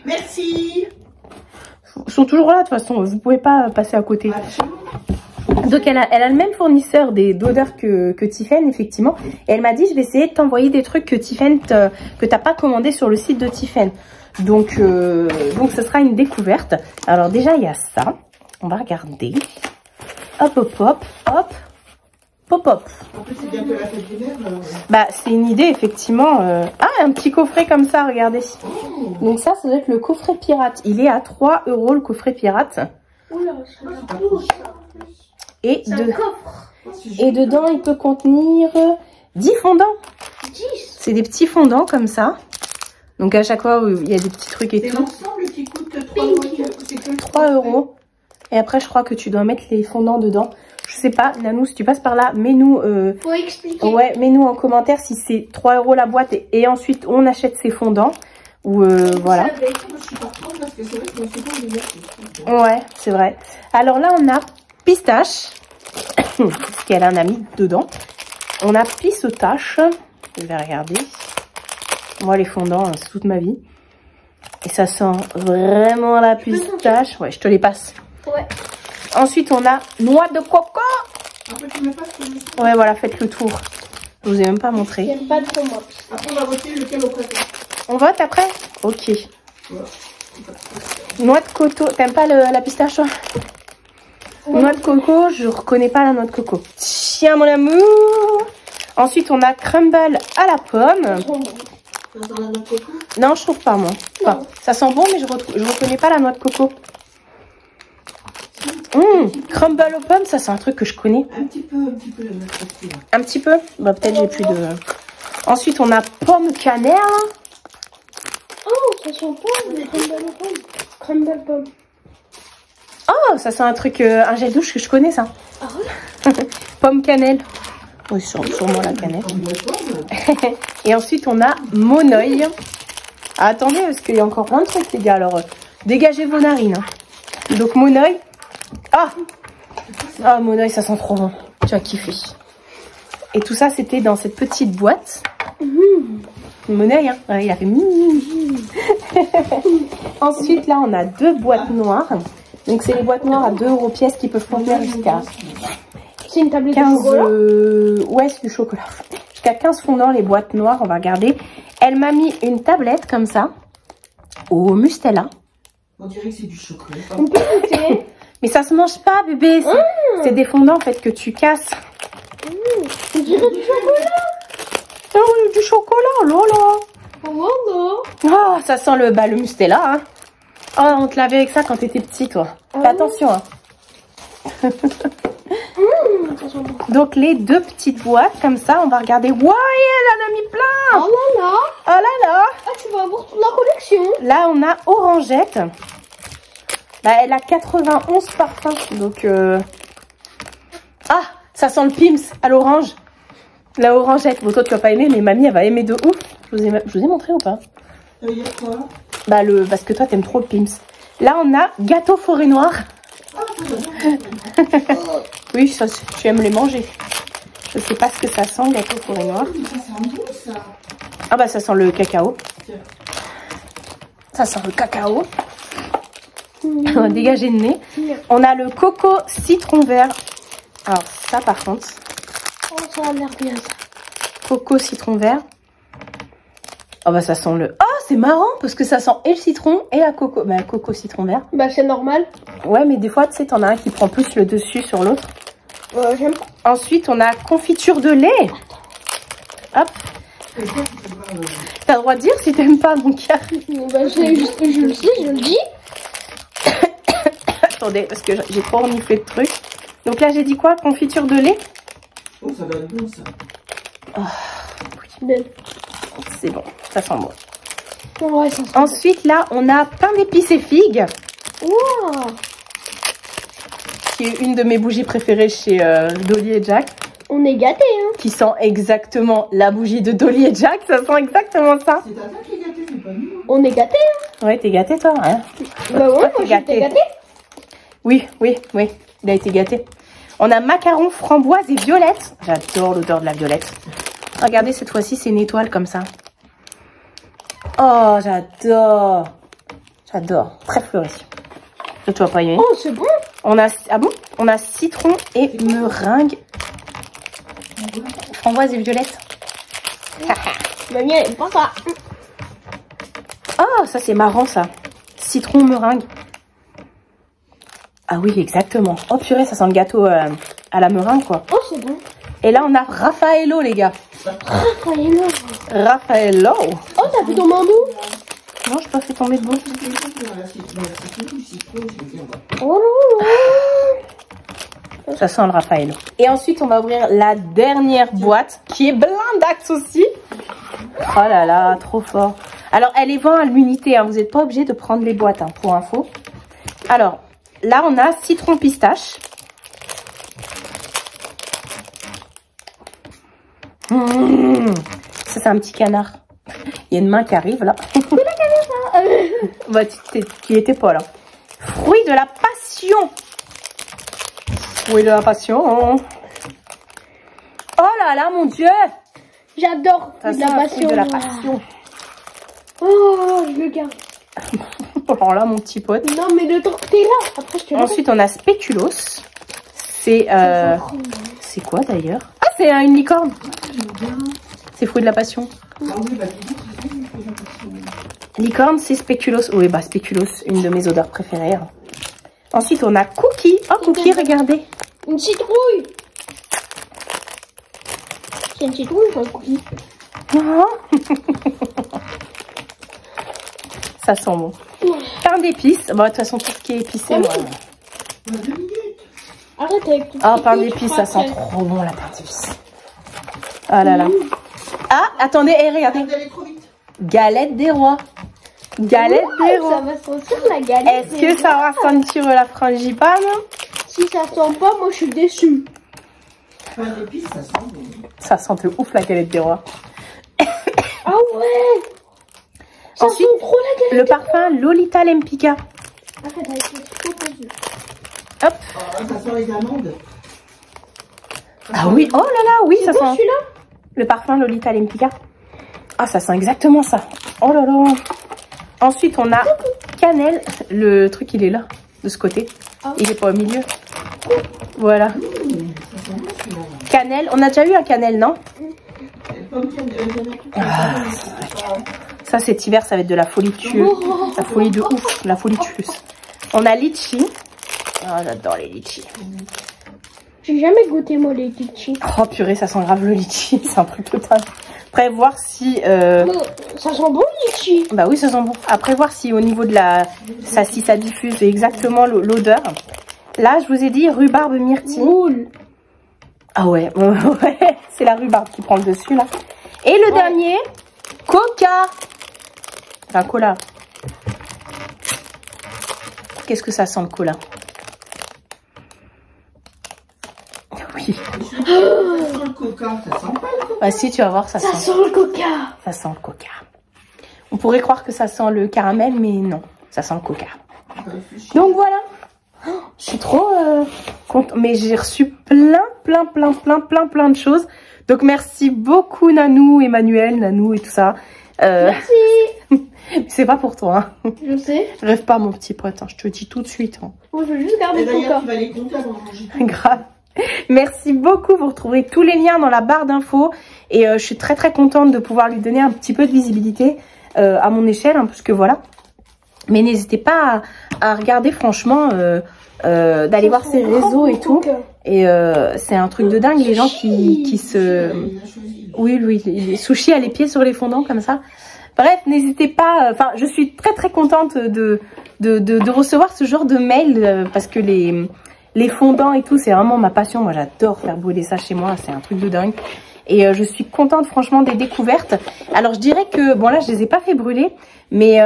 Merci. Ils sont toujours là de toute façon, vous pouvez pas passer à côté. Donc elle a le même fournisseur d'odeurs que Tiffen effectivement. Et elle m'a dit, je vais essayer de t'envoyer des trucs que Tiffen que t'as pas commandé sur le site de Tiffen. Donc ce sera une découverte. Alors déjà il y a ça, on va regarder. Hop hop hop hop. Pop pop. En plus, c'est bientôt la fête des mères. Bah, c'est une idée, effectivement. Ah, un petit coffret comme ça, regardez. Donc ça doit être le coffret pirate. Il est à 3 € le coffret pirate. Oula, c'est un coffre, ça. Et, Un coffre. et dedans, il peut contenir 10 fondants. 10. C'est des petits fondants comme ça. Donc à chaque fois, il y a des petits trucs et C'est tout. l'ensemble qui coûte 3 €. C'est que 3 €. Et après, je crois que tu dois mettre les fondants dedans. Je sais pas, Nanou, si tu passes par là, mets-nous... Faut expliquer. Ouais, mets-nous en commentaire si c'est 3 € la boîte et ensuite on achète ces fondants. Ou voilà. je suis pas contente parce que c'est vrai que je me suis pas divertie. Ouais, c'est vrai. Alors là, on a pistache. Parce qu'elle a un ami dedans. On a pistache. Je vais regarder. Moi, les fondants, c'est toute ma vie. Et ça sent vraiment la pistache. Ouais, je te les passe. Ouais. Ensuite, on a noix de coco. En fait, tu mets pas ce que Ouais, voilà, faites le tour. Je vous ai même pas montré. J'aime pas trop moi. Après, on va voter lequel on préfère. On vote après? Ok. Voilà. Noix de coco. T'aimes pas la pistache, toi? Noix de coco, je reconnais pas la noix de coco. Tiens, mon amour. Ensuite, on a crumble à la pomme. Ça sent la noix de coco. Non, je trouve pas, moi. Enfin, ça sent bon, mais je reconnais pas la noix de coco. Crumble aux pommes, ça c'est un truc que je connais. Un petit peu la noix de coco. Un petit peu. Bah, peut-être j'ai plus de... Ensuite, on a pomme cannelle. Oh, ça sent pas le crumble pomme. Crumble pomme. Oh, ça c'est un truc, un gel douche que je connais, ça. Ah ouais? Pomme cannelle. Oui, sûrement la cannelle. Comme de pomme. Et ensuite, on a monoeil. Ah, attendez, parce qu'il y a encore plein de trucs, les gars. Alors, dégagez vos narines. Hein. Donc, monoeil. Ah! Ah, monoeil, ça sent trop bon. Tu vas kiffer. Et tout ça, c'était dans cette petite boîte. Monoeil, hein. Ouais, il a fait... Ensuite, là, on a 2 boîtes noires. Donc, c'est les boîtes noires à 2 € pièce qui peuvent contenir jusqu'à... C'est une tablette 15, de chocolat. ouais, c'est du chocolat. Jusqu'à 15 fondants, les boîtes noires, on va regarder. Elle m'a mis une tablette comme ça, au Mustela. On dirait que c'est du chocolat. On peut goûter. Mais ça se mange pas, bébé. C'est des fondants, en fait, que tu casses. On dirait du chocolat. Oh, du chocolat, lolo. Oh non. Oh, ça sent le Mustela, hein. Oh, on te l'avait avec ça quand t'étais petit, toi. Fais attention, hein. Ça sent bon. Donc, les 2 petites boîtes, comme ça, on va regarder. Ouais, elle en a mis plein. Oh là là. Oh là là. Ah, tu vas avoir toute la collection. Là, on a Orangette. Bah, elle a 91 parfums. Donc, ah, ça sent le Pims à l'orange. La Orangette. Bon, toi, tu vas pas aimer, mais mamie, elle va aimer de ouf. Je vous ai montré ou pas? Ça veut dire quoi? Bah, parce que toi, t'aimes trop le Pims. Là, on a Gâteau Forêt Noire. Oui, ça, tu aimes les manger. Je sais pas ce que ça sent, Gâteau Forêt Noire. Ça sent bon, ça. Ah bah, ça sent le cacao. Tiens. Ça sent le cacao. On va dégager le nez. On a le coco citron vert. Alors ça par contre, Oh, ça a l'air bien ça. coco citron vert. Oh bah ça sent le... Oh c'est marrant parce que ça sent et le citron et la coco. Bah coco citron vert. Bah, c'est normal. Ouais mais des fois tu sais t'en as un qui prend plus le dessus sur l'autre. J'aime pas. Ensuite on a confiture de lait. Hop. T'as le droit de dire si t'aimes pas mon cœur. Bah, je le sais, je le dis. Attendez parce que j'ai trop reniflé de trucs. Donc là j'ai dit quoi? Confiture de lait. Oh, ça doit être bon, ça. Belle. C'est bon, ça sent bon. Ouais, ça sent. Ensuite là on a pain d'épices et figues. Wow. Qui est une de mes bougies préférées chez Dolly et Jack. On est gâtés, hein. Qui sent exactement la bougie de Dolly et Jack. Ça sent exactement ça. C'est Tata qui est gâtée, c'est pas nous. On est gâtés, hein. Ouais, t'es gâté toi, hein? Bah ouais, Toi, moi t'es j'étais gâtée. Oui, il a été gâté. On a macarons, framboise et violette. J'adore l'odeur de la violette. Regardez, cette fois-ci, c'est une étoile comme ça. Oh, j'adore. J'adore. Très fleuri. Tu vas pas aimer. Oh, c'est bon. On a, ah bon? On a citron et meringue. Framboise et violette. Mamie, elle aime pas ça. Oh, ça c'est marrant ça. Citron, meringue. Ah oui, exactement. Oh purée, ça sent le gâteau à la meringue quoi. Oh, c'est bon. Et là, on a Raffaello, les gars. Raffaello. Raffaello. Oh, t'as fait ton main d'où? Non, je pas fait tomber de bout. Oh là là. Ça sent le Raffaello. Et ensuite, on va ouvrir la dernière boîte qui est blindax aussi. Oh là là, trop fort. Alors, elle est vend à l'unité. Hein. Vous n'êtes pas obligé de prendre les boîtes, hein, pour info. Alors, là, on a citron pistache. Ça, c'est un petit canard. Il y a une main qui arrive, là. Bah, tu étais pas, là. Fruit de la passion. Fruit de la passion. Oh là là, mon Dieu. J'adore Ça de sent la un fruit passion. de la passion. Oh, je le garde. Alors là, mon petit pote. Non, mais le temps que t'es là. Après, je te le Ensuite, on a spéculoos. C'est quoi, d'ailleurs? Ah, c'est une licorne. J'aime bien. C'est fruit de la passion. Ah oui, bah tu dis, tu sais, c'est la passion. Licorne, c'est spéculoos. Oui, bah spéculoos, une de mes odeurs préférées. Hein. Ensuite, on a Cookie. Oh, Cookie, regardez. Une citrouille. C'est une citrouille, quoi, Cookie. Oh. Ça sent bon. Pain d'épices. Bon, de toute façon, tout ce qui est épicé. Ah, moi. oui. Bah, 2 minutes. Arrête avec tout. Ah, pain d'épices, ça sent trop bon, la pain d'épices. Ah là là. Ah, attendez, regardez. Vous allez trop vite. Galette des rois. Galette des rois. Ça va sentir la galette. Est-ce que ça va sentir la frangipane? Si ça sent pas, moi je suis déçue. Pain d'épices, ça sent bon. Ça sent de ouf la galette des rois. Ah ouais. Ça Ensuite, sent trop la le galette. parfum Lolita Lempicka. Arrête avec les photos. Hop. Ah, ça sent les amandes. Ah oui, oh là là, oui, ça C'est quoi sent. celui-là? Le parfum Lolita Lempicka. Ah, ça sent exactement ça. Oh là là. Ensuite, on a cannelle. Le truc, il est là, de ce côté. Ah. Il est pas au milieu. Voilà. Ça sent bon celui-là. Cannelle. On a déjà eu un cannelle, non? Pomme cannelle. Ça, cet hiver, ça va être de la folie tueuse. La folie de ouf. La folie tueuse. On a litchi. Oh, j'adore les litchis. J'ai jamais goûté moi les litchis. Oh purée, ça sent grave le litchi. C'est un truc total. Après, voir si... Ça sent bon le litchi. Bah oui, ça sent bon. Après, voir si au niveau de la... si ça diffuse exactement l'odeur. Là, je vous ai dit rhubarbe myrtille. Roule. Ah ouais, ouais. C'est la rhubarbe qui prend le dessus, là. Et le dernier, coca. Enfin, cola. Qu'est-ce que ça sent, le cola? Oui. Ça sent le coca, ça sent pas le coca. Bah si, tu vas voir, ça Ça sent. sent le coca. Ça sent le coca. On pourrait croire que ça sent le caramel, mais non. Ça sent le coca. Donc voilà. Oh, je suis trop contente. Mais j'ai reçu plein de choses. Donc merci beaucoup Nanou, Emmanuel, Nanou et tout ça. Merci. C'est pas pour toi. Hein. Je sais. Rêve pas mon petit pote. Hein. Je te dis tout de suite. Hein. Moi je veux juste garder Et le d'ailleurs, coca. tu vas les compter avant de manger. Grave. Merci beaucoup. Vous retrouverez tous les liens dans la barre d'infos. Et je suis très contente de pouvoir lui donner un petit peu de visibilité à mon échelle. Hein, parce que voilà. Mais n'hésitez pas à regarder franchement, d'aller voir ses réseaux et tout. Et c'est un truc de dingue, les gens qui se... Oui, lui, les sushis a les pieds sur les fondants comme ça. Bref, n'hésitez pas... Enfin, je suis très contente de recevoir ce genre de mail parce que les fondants et tout, c'est vraiment ma passion. Moi, j'adore faire brûler ça chez moi. C'est un truc de dingue. Et je suis contente franchement des découvertes. Alors, je dirais que... Bon, là, je les ai pas fait brûler. Mais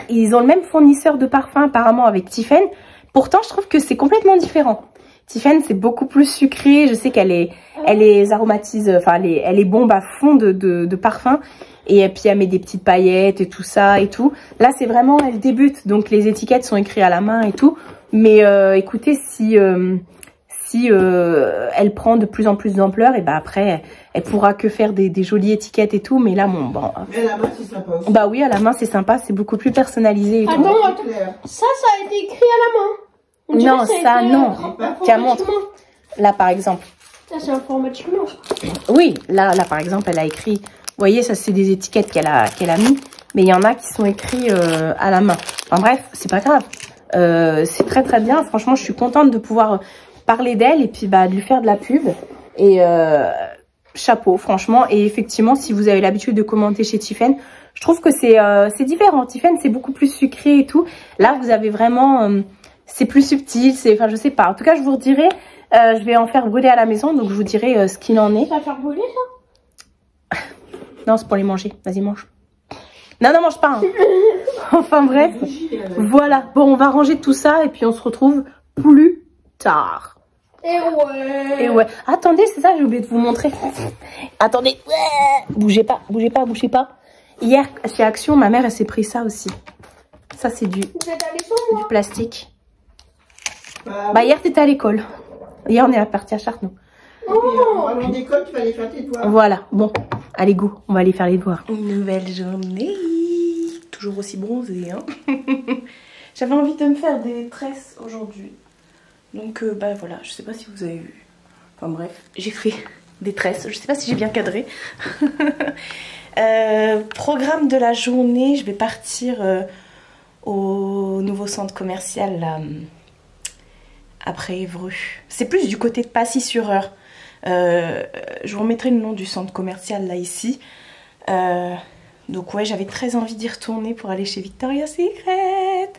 ils ont le même fournisseur de parfum apparemment avec Tiffen. Pourtant, je trouve que c'est complètement différent. Tiffen, c'est beaucoup plus sucré. Je sais qu'elle est aromatise, enfin, elle est bombe à fond de parfum. Et puis, elle met des petites paillettes et tout ça et tout. Là, c'est vraiment, elle débute. Donc, les étiquettes sont écrites à la main et tout. Mais écoutez, si elle prend de plus en plus d'ampleur, et ben après, elle pourra que faire des jolies étiquettes et tout. Mais là, bon... Mais à la main, c'est sympa aussi. Bah oui, à la main, c'est sympa. C'est beaucoup plus personnalisé et tout. Attends, Clair. ça a été écrit à la main. On dirait Non, que ça, a été, non. Tiens, montre. informatiquement. Là, par exemple. Ça, c'est informatiquement. Oui, là, par exemple, elle a écrit... Vous voyez, ça, c'est des étiquettes qu'elle a mis. Mais il y en a qui sont écrits à la main. Enfin bref, c'est pas grave. C'est très bien. Franchement, je suis contente de pouvoir parler d'elle et puis bah, de lui faire de la pub. Et chapeau, franchement. Et effectivement, si vous avez l'habitude de commenter chez Tiffen, je trouve que c'est différent. Tiffen, c'est beaucoup plus sucré et tout. Là, vous avez vraiment... c'est plus subtil. Enfin, je sais pas. En tout cas, je vous redirai. Je vais en faire brûler à la maison. Donc, je vous dirai ce qu'il en est. Ça va faire brûler, ça? Non, c'est pour les manger. Vas-y, mange. Non, mange pas. Hein. Enfin, bref. Voilà. Bon, on va ranger tout ça et puis on se retrouve plus tard. Et ouais. Attendez, c'est ça, j'ai oublié de vous montrer. Attendez. Bougez pas. Hier, chez Action, ma mère, elle s'est pris ça aussi. Ça, c'est du Vous êtes allés sans moi? plastique. Bah, hier, t'étais à l'école. Hier, on est parti à Chartenoux. En allant d'école, tu vas aller faire tes devoirs. Voilà. Bon, allez, go. On va aller faire les devoirs. Une nouvelle journée. Toujours aussi bronzée, hein. J'avais envie de me faire des tresses aujourd'hui. Donc, bah voilà, je sais pas si vous avez vu. Enfin bref, j'ai fait détresse. Je sais pas si j'ai bien cadré. Programme de la journée, je vais partir au nouveau centre commercial là, après Évreux. C'est plus du côté de Passy-sur-Eure. Je vous remettrai le nom du centre commercial là ici. Donc ouais, j'avais très envie d'y retourner pour aller chez Victoria's Secret.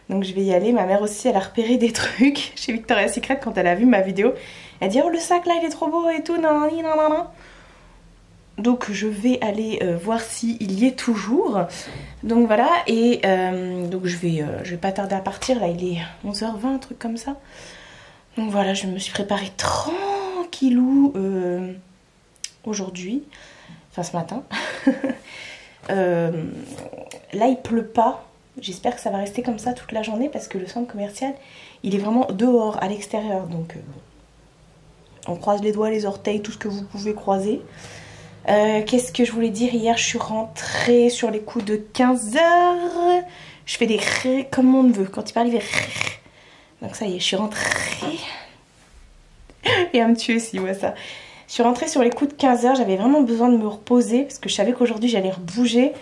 Donc je vais y aller. Ma mère aussi, elle a repéré des trucs chez Victoria's Secret quand elle a vu ma vidéo. Elle dit oh le sac là il est trop beau et tout, non. Donc je vais aller voir s'il y est toujours. Donc voilà, et donc je vais pas tarder à partir. Là il est 11h20, un truc comme ça. Donc voilà, je me suis préparée tranquillou aujourd'hui. Enfin ce matin. Là il pleut pas. J'espère que ça va rester comme ça toute la journée parce que le centre commercial il est vraiment dehors à l'extérieur. Donc on croise les doigts, les orteils, tout ce que vous pouvez croiser. Qu'est-ce que je voulais dire? Hier je suis rentrée sur les coups de 15h. Je fais des ré comme on veut. Quand il parle il fait. Donc ça y est, je suis rentrée. Et à me tuer si ouais ça. Je suis rentrée sur les coups de 15h. J'avais vraiment besoin de me reposer parce que je savais qu'aujourd'hui j'allais rebouger.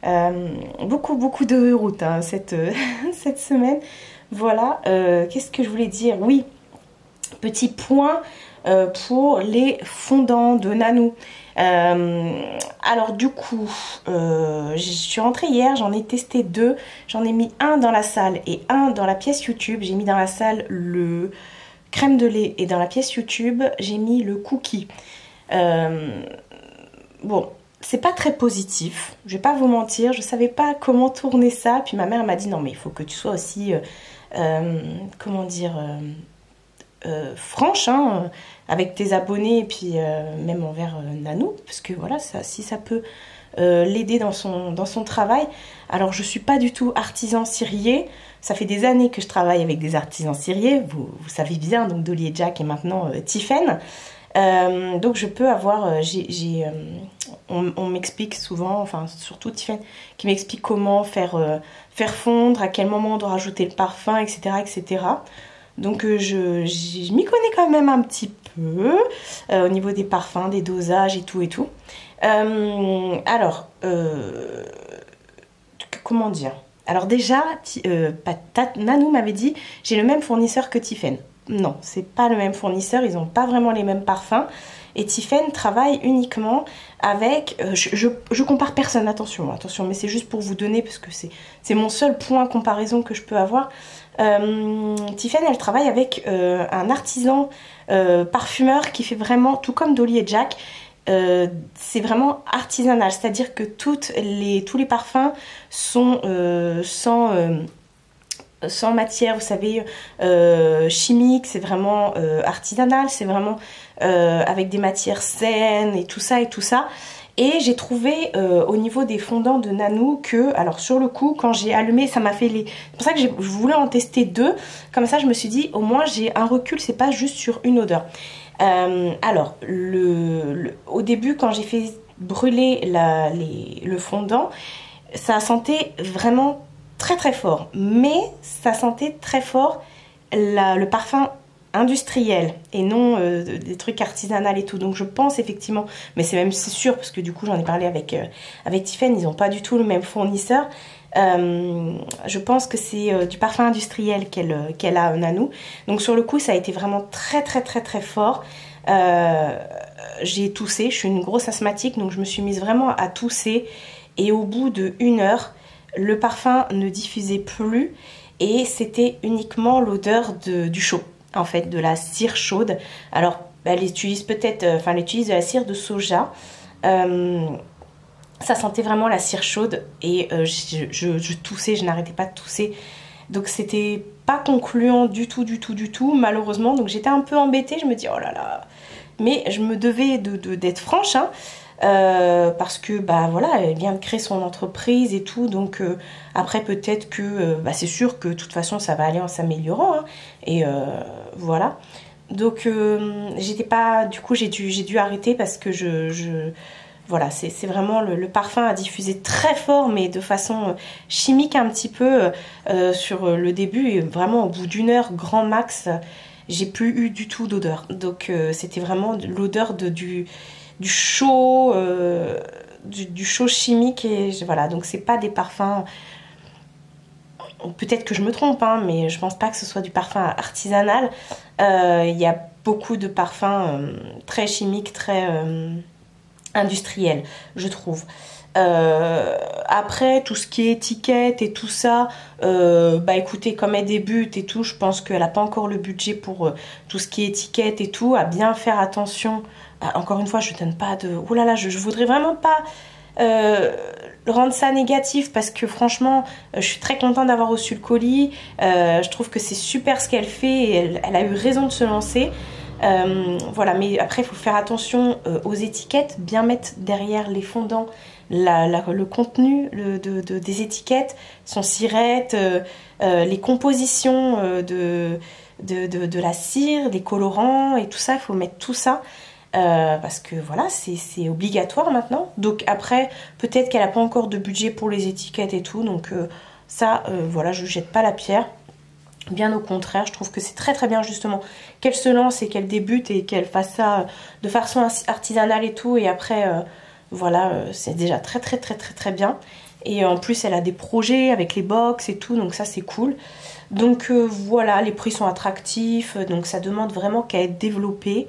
Beaucoup de route hein, cette semaine. Voilà. Qu'est-ce que je voulais dire? Oui, petit point pour les fondants de Nanou. Alors du coup, je suis rentrée hier, j'en ai testé 2. J'en ai mis un dans la salle et un dans la pièce YouTube. J'ai mis dans la salle le crème de lait et dans la pièce YouTube, j'ai mis le cookie. Bon, c'est pas très positif, je vais pas vous mentir, je savais pas comment tourner ça. Puis ma mère m'a dit non mais il faut que tu sois aussi, comment dire, franche hein, avec tes abonnés et puis même envers Nanou. Parce que voilà, ça, si ça peut l'aider dans son travail. Alors je suis pas du tout artisan cirier. Ça fait des années que je travaille avec des artisans ciriers, vous savez bien, donc Dolly et Jack et maintenant Tiffen. Donc je peux avoir, on m'explique souvent, enfin surtout Tiffen, qui m'explique comment faire fondre, à quel moment on doit rajouter le parfum, etc. etc. Donc je m'y connais quand même un petit peu au niveau des parfums, des dosages et tout et tout. Alors, comment dire? Alors déjà, Nanou m'avait dit, j'ai le même fournisseur que Tiffen. Non, c'est pas le même fournisseur, ils n'ont pas vraiment les mêmes parfums. Et Tiffen travaille uniquement avec... je compare personne, attention, mais c'est juste pour vous donner, parce que c'est mon seul point de comparaison que je peux avoir. Tiffen, elle travaille avec un artisan parfumeur qui fait vraiment, tout comme Dolly et Jack, c'est vraiment artisanal, c'est-à-dire que tous les parfums sont sans matière, vous savez, chimique, c'est vraiment artisanal, c'est vraiment avec des matières saines et tout ça et tout ça. Et j'ai trouvé au niveau des fondants de Nanou que, alors sur le coup, quand j'ai allumé, ça m'a fait les... C'est pour ça que je voulais en tester 2, comme ça je me suis dit, au moins j'ai un recul, c'est pas juste sur une odeur. Alors, au début, quand j'ai fait brûler le fondant, ça sentait vraiment très très fort. Mais ça sentait très fort le parfum industriel et non des trucs artisanaux et tout. Donc je pense effectivement, mais c'est sûr, parce que du coup j'en ai parlé avec Tiffen, ils n'ont pas du tout le même fournisseur. Je pense que c'est du parfum industriel qu'elle a Nanou. Donc sur le coup ça a été vraiment très très très très fort. J'ai toussé, je suis une grosse asthmatique, donc je me suis mise vraiment à tousser. Et au bout de 1 heure, le parfum ne diffusait plus et c'était uniquement l'odeur du chaud, en fait, de la cire chaude. Alors elle utilise peut-être, elle utilise de la cire de soja. Ça sentait vraiment la cire chaude et je toussais, je n'arrêtais pas de tousser. Donc c'était pas concluant du tout, malheureusement. Donc j'étais un peu embêtée, je me dis oh là là. Mais je me devais d'être franche, hein, parce que bah voilà, elle vient de créer son entreprise et tout. Donc après peut-être que c'est sûr que de toute façon ça va aller en s'améliorant, hein, et voilà. Donc j'étais pas, du coup j'ai dû arrêter parce que voilà, c'est vraiment le parfum à diffuser très fort, mais de façon chimique un petit peu sur le début. Et vraiment au bout d'1 heure, grand max, j'ai plus eu du tout d'odeur. Donc c'était vraiment l'odeur du chaud, du chaud chimique. Et voilà, donc c'est pas des parfums... Peut-être que je me trompe, hein, mais je pense pas que ce soit du parfum artisanal. Il y a beaucoup de parfums très chimiques, très industriels, je trouve. Après, tout ce qui est étiquette et tout ça, bah écoutez, comme elle débute et tout, je pense qu'elle n'a pas encore le budget pour tout ce qui est étiquette et tout, à bien faire attention. Encore une fois, je donne pas de... Oh là là, je voudrais vraiment pas... rendre ça négatif parce que franchement je suis très contente d'avoir reçu le colis, je trouve que c'est super ce qu'elle fait et elle a eu raison de se lancer, voilà, mais après il faut faire attention aux étiquettes, bien mettre derrière les fondants le contenu des étiquettes, son sirette, les compositions de la cire, les colorants et tout ça, il faut mettre tout ça. Parce que voilà, c'est obligatoire maintenant. Donc après, peut-être qu'elle n'a pas encore de budget pour les étiquettes et tout. Donc ça, voilà, je ne jette pas la pierre. Bien au contraire, je trouve que c'est très très bien justement qu'elle se lance et qu'elle débute et qu'elle fasse ça de façon artisanale et tout. Et après, voilà, c'est déjà très très très très très bien. Et en plus, elle a des projets avec les box et tout. Donc ça, c'est cool. Donc voilà, les prix sont attractifs. Donc ça demande vraiment qu'à être développé.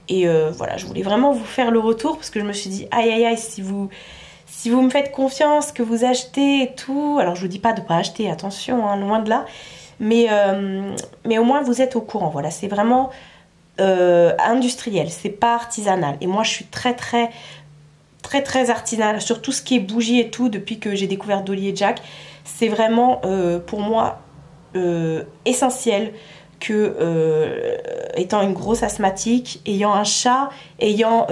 Et voilà, je voulais vraiment vous faire le retour parce que je me suis dit, aïe aïe aïe, si vous me faites confiance, que vous achetez et tout, alors je vous dis pas de pas acheter, attention, hein, loin de là, mais au moins vous êtes au courant, voilà, c'est vraiment industriel, c'est pas artisanal. Et moi je suis très très très très artisanale sur tout ce qui est bougies et tout depuis que j'ai découvert Dolly et Jack. C'est vraiment pour moi essentiel que étant une grosse asthmatique, ayant un chat, ayant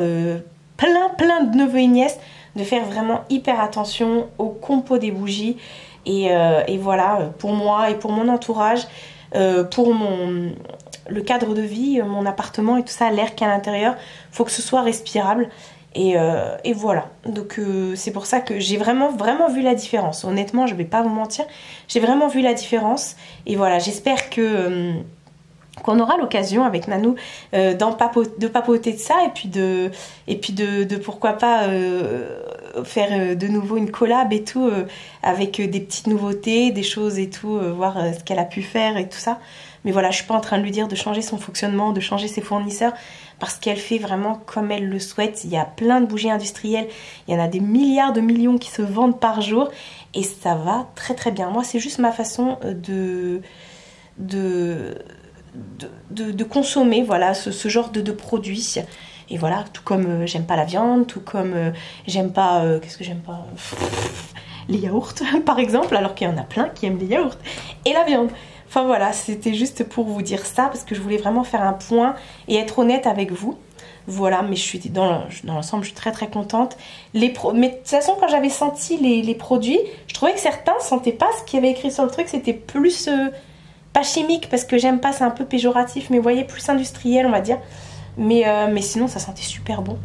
plein de neveux et nièces, de faire vraiment hyper attention au compo des bougies. Et voilà, pour moi et pour mon entourage, pour le cadre de vie, mon appartement et tout ça, l'air qu'il y a à l'intérieur, faut que ce soit respirable. Et voilà, donc c'est pour ça que j'ai vraiment vu la différence. Honnêtement, je vais pas vous mentir, j'ai vraiment vu la différence. Et voilà, j'espère que qu'on aura l'occasion avec Nanou de papoter de ça et puis de pourquoi pas faire de nouveau une collab et tout avec des petites nouveautés, des choses et tout, voir ce qu'elle a pu faire et tout ça. Mais voilà, je suis pas en train de lui dire de changer son fonctionnement, de changer ses fournisseurs, parce qu'elle fait vraiment comme elle le souhaite. Il y a plein de bougies industrielles, il y en a des milliards de millions qui se vendent par jour et ça va très très bien. Moi, c'est juste ma façon de consommer, voilà, ce genre de produits. Et voilà, tout comme j'aime pas la viande, tout comme j'aime pas qu'est-ce que j'aime pas, les yaourts par exemple, alors qu'il y en a plein qui aiment les yaourts et la viande. Enfin voilà, c'était juste pour vous dire ça parce que je voulais vraiment faire un point et être honnête avec vous. Voilà, mais je suis dans l'ensemble, je suis très très contente. Mais de toute façon, quand j'avais senti les produits, je trouvais que certains sentaient pas ce qu'il y avait écrit sur le truc, c'était plus pas chimique parce que j'aime pas, c'est un peu péjoratif, mais vous voyez, plus industriel on va dire. Mais sinon ça sentait super bon.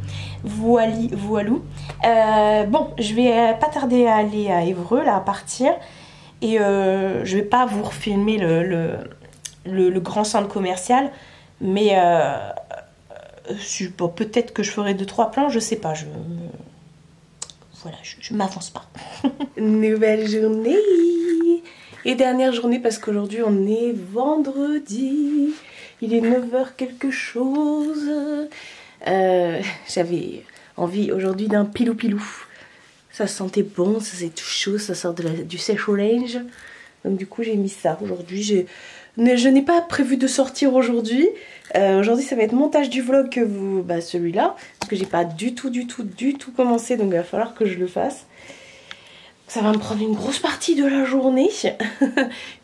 Voilou. Bon, je vais pas tarder à aller à Évreux là, à partir. Et je vais pas vous refilmer le grand centre commercial. Mais bon, peut-être que je ferai 2-3 plans, je sais pas. Voilà, je m'avance pas. Nouvelle journée. Et dernière journée parce qu'aujourd'hui on est vendredi. Il est 9h quelque chose. J'avais envie aujourd'hui d'un pilou-pilou. Ça sentait bon, ça c'est tout chaud, ça sort du sèche orange. Donc du coup j'ai mis ça. Aujourd'hui je n'ai pas prévu de sortir aujourd'hui. Aujourd'hui ça va être montage du vlog que celui-là. Parce que j'ai pas du tout commencé, donc il va falloir que je le fasse. Ça va me prendre une grosse partie de la journée.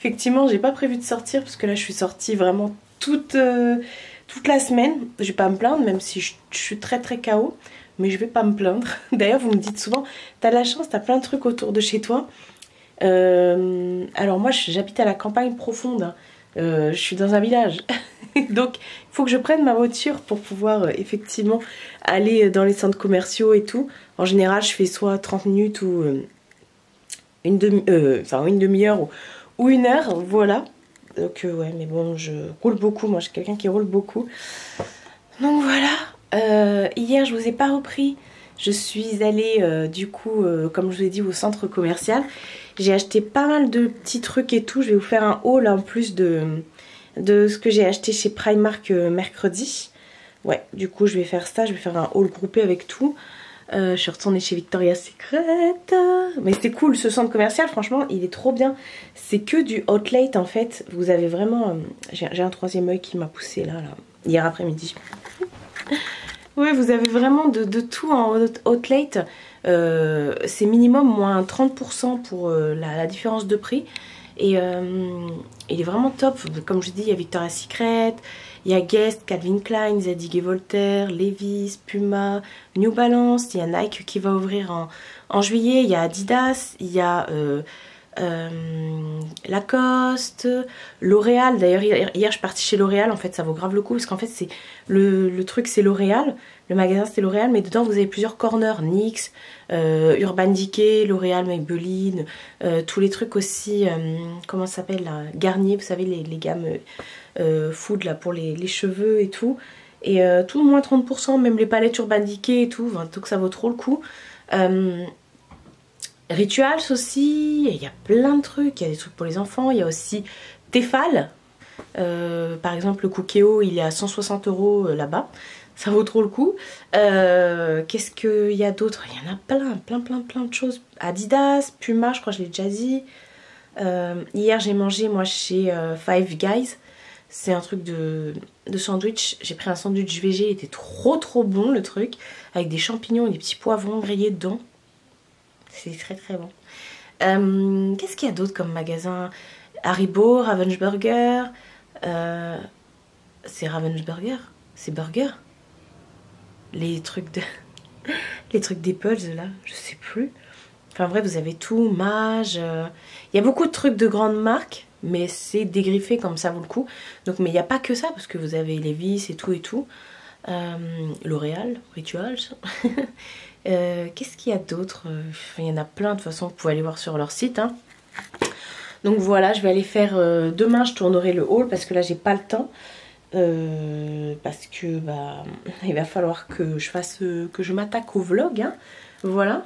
Effectivement j'ai pas prévu de sortir parce que là je suis sortie vraiment toute la semaine. Je vais pas me plaindre même si je suis très très KO. Mais je vais pas me plaindre. D'ailleurs vous me dites souvent, t'as de la chance, t'as plein de trucs autour de chez toi. Alors moi j'habite à la campagne profonde. Je suis dans un village. Donc il faut que je prenne ma voiture pour pouvoir effectivement aller dans les centres commerciaux et tout. En général je fais soit 30 minutes ou une demi-heure ou 1 heure. Voilà. Donc ouais, mais bon, je roule beaucoup, moi je suis quelqu'un qui roule beaucoup. Donc voilà, hier je vous ai pas repris. Je suis allée du coup, comme je vous ai dit, au centre commercial. J'ai acheté pas mal de petits trucs et tout. Je vais vous faire un haul en plus de ce que j'ai acheté chez Primark mercredi. Ouais, du coup je vais faire ça, je vais faire un haul groupé avec tout. Je suis retournée chez Victoria's Secret. Mais c'était cool, ce centre commercial, franchement, il est trop bien. C'est que du outlet en fait. Vous avez vraiment... J'ai un troisième œil qui m'a poussé là, hier après-midi. Ouais, vous avez vraiment de tout en outlet. C'est minimum moins 30% pour la différence de prix. Et il est vraiment top. Comme je dis, il y a Victoria's Secret, il y a Guess, Calvin Klein, Zadig & Voltaire, Levi's, Puma, New Balance. Il y a Nike qui va ouvrir en juillet. Il y a Adidas, il y a Lacoste, L'Oréal. D'ailleurs hier je suis partie chez L'Oréal. En fait ça vaut grave le coup parce qu'en fait c'est le truc c'est L'Oréal. Le magasin c'est L'Oréal, mais dedans vous avez plusieurs corners, NYX, Urban Decay, L'Oréal, Maybelline, tous les trucs aussi, comment ça s'appelle là, Garnier, vous savez les gammes food là pour les cheveux et tout. Et tout moins 30%, même les palettes Urban Decay et tout, enfin, donc ça vaut trop le coup. Rituals aussi, il y a plein de trucs, il y a des trucs pour les enfants, il y a aussi Tefal. Par exemple le Cookéo il est à 160 € là-bas. Ça vaut trop le coup. Qu'est-ce qu'il y a d'autre? Il y en a plein de choses. Adidas, Puma, je crois que je l'ai déjà dit. Hier j'ai mangé moi chez Five Guys. C'est un truc de sandwich. J'ai pris un sandwich végé, il était trop bon le truc. Avec des champignons et des petits poivrons grillés dedans. C'est très bon. Qu'est-ce qu'il y a d'autre comme magasin? Haribo, Ravensburger. C'est Ravensburger? C'est Burger? Les trucs d'Apple là, je sais plus. Enfin bref, vous avez tout, Mage. Il y a beaucoup de trucs de grandes marques, mais c'est dégriffé comme ça vaut le coup. Donc, mais il n'y a pas que ça, parce que vous avez Levi's et tout. L'Oréal, Rituals. Qu'est-ce qu'il y a d'autre? Il y en a plein, de toute façon, vous pouvez aller voir sur leur site. Hein. Donc voilà, je vais aller faire... demain, je tournerai le haul, parce que là, j'ai pas le temps. Parce que bah il va falloir que je fasse que je m'attaque au vlog hein. Voilà.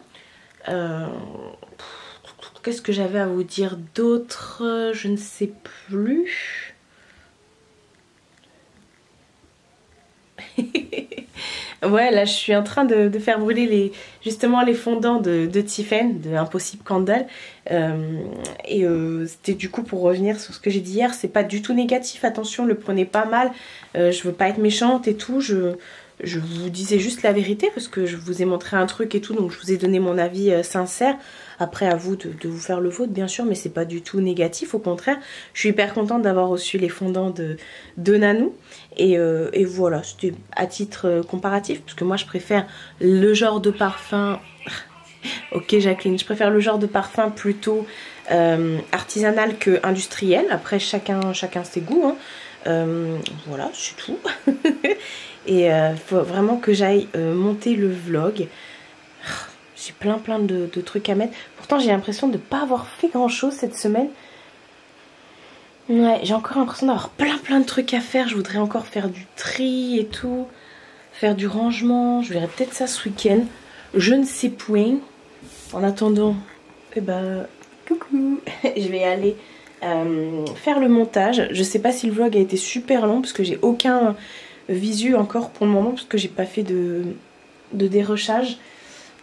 Qu'est-ce que j'avais à vous dire d'autre? Je ne sais plus. Ouais, là je suis en train de faire brûler justement les fondants de Tiffen, de Impossible Candle. C'était du coup pour revenir sur ce que j'ai dit hier, c'est pas du tout négatif, attention, le prenez pas mal. Je veux pas être méchante et tout, je vous disais juste la vérité parce que je vous ai montré un truc et tout, donc je vous ai donné mon avis sincère. Après à vous de vous faire le vôtre bien sûr, mais c'est pas du tout négatif, au contraire. Je suis hyper contente d'avoir reçu les fondants de Nanou. Et voilà, c'était à titre comparatif, parce que moi je préfère le genre de parfum... Ok Jacqueline, je préfère le genre de parfum plutôt artisanal que industriel. Après chacun ses goûts. Hein. Voilà, c'est tout. Et faut vraiment que j'aille monter le vlog. J'ai plein de trucs à mettre. Pourtant j'ai l'impression de ne pas avoir fait grand chose cette semaine. Ouais, j'ai encore l'impression d'avoir plein de trucs à faire. Je voudrais encore faire du tri et tout. Faire du rangement. Je verrai peut-être ça ce week-end. Je ne sais point. En attendant, eh ben, coucou. Je vais aller faire le montage. Je sais pas si le vlog a été super long parce que j'ai aucun visu encore pour le moment parce que j'ai pas fait de dérochage.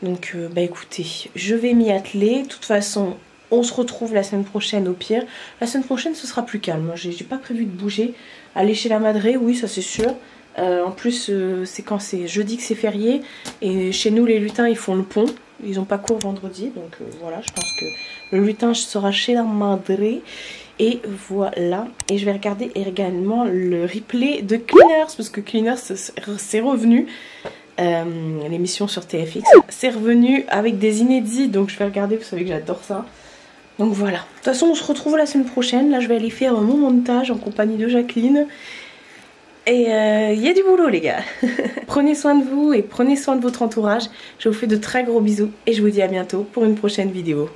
Donc bah écoutez, je vais m'y atteler. De toute façon, on se retrouve la semaine prochaine au pire. La semaine prochaine ce sera plus calme. J'ai pas prévu de bouger. Aller chez la Madré, oui ça c'est sûr. En plus c'est quand c'est jeudi que c'est férié. Et chez nous les lutins ils font le pont. Ils n'ont pas cours vendredi. Donc voilà, je pense que le lutin sera chez la Madré. Et voilà. Et je vais regarder également le replay de Cleaners. Parce que Cleaners c'est revenu. L'émission sur TFX. C'est revenu avec des inédits. Donc je vais regarder. Vous savez que j'adore ça. Donc voilà. De toute façon on se retrouve la semaine prochaine. Là je vais aller faire mon montage en compagnie de Jacqueline. Et il y a du boulot les gars. Prenez soin de vous et prenez soin de votre entourage. Je vous fais de très gros bisous. Et je vous dis à bientôt pour une prochaine vidéo.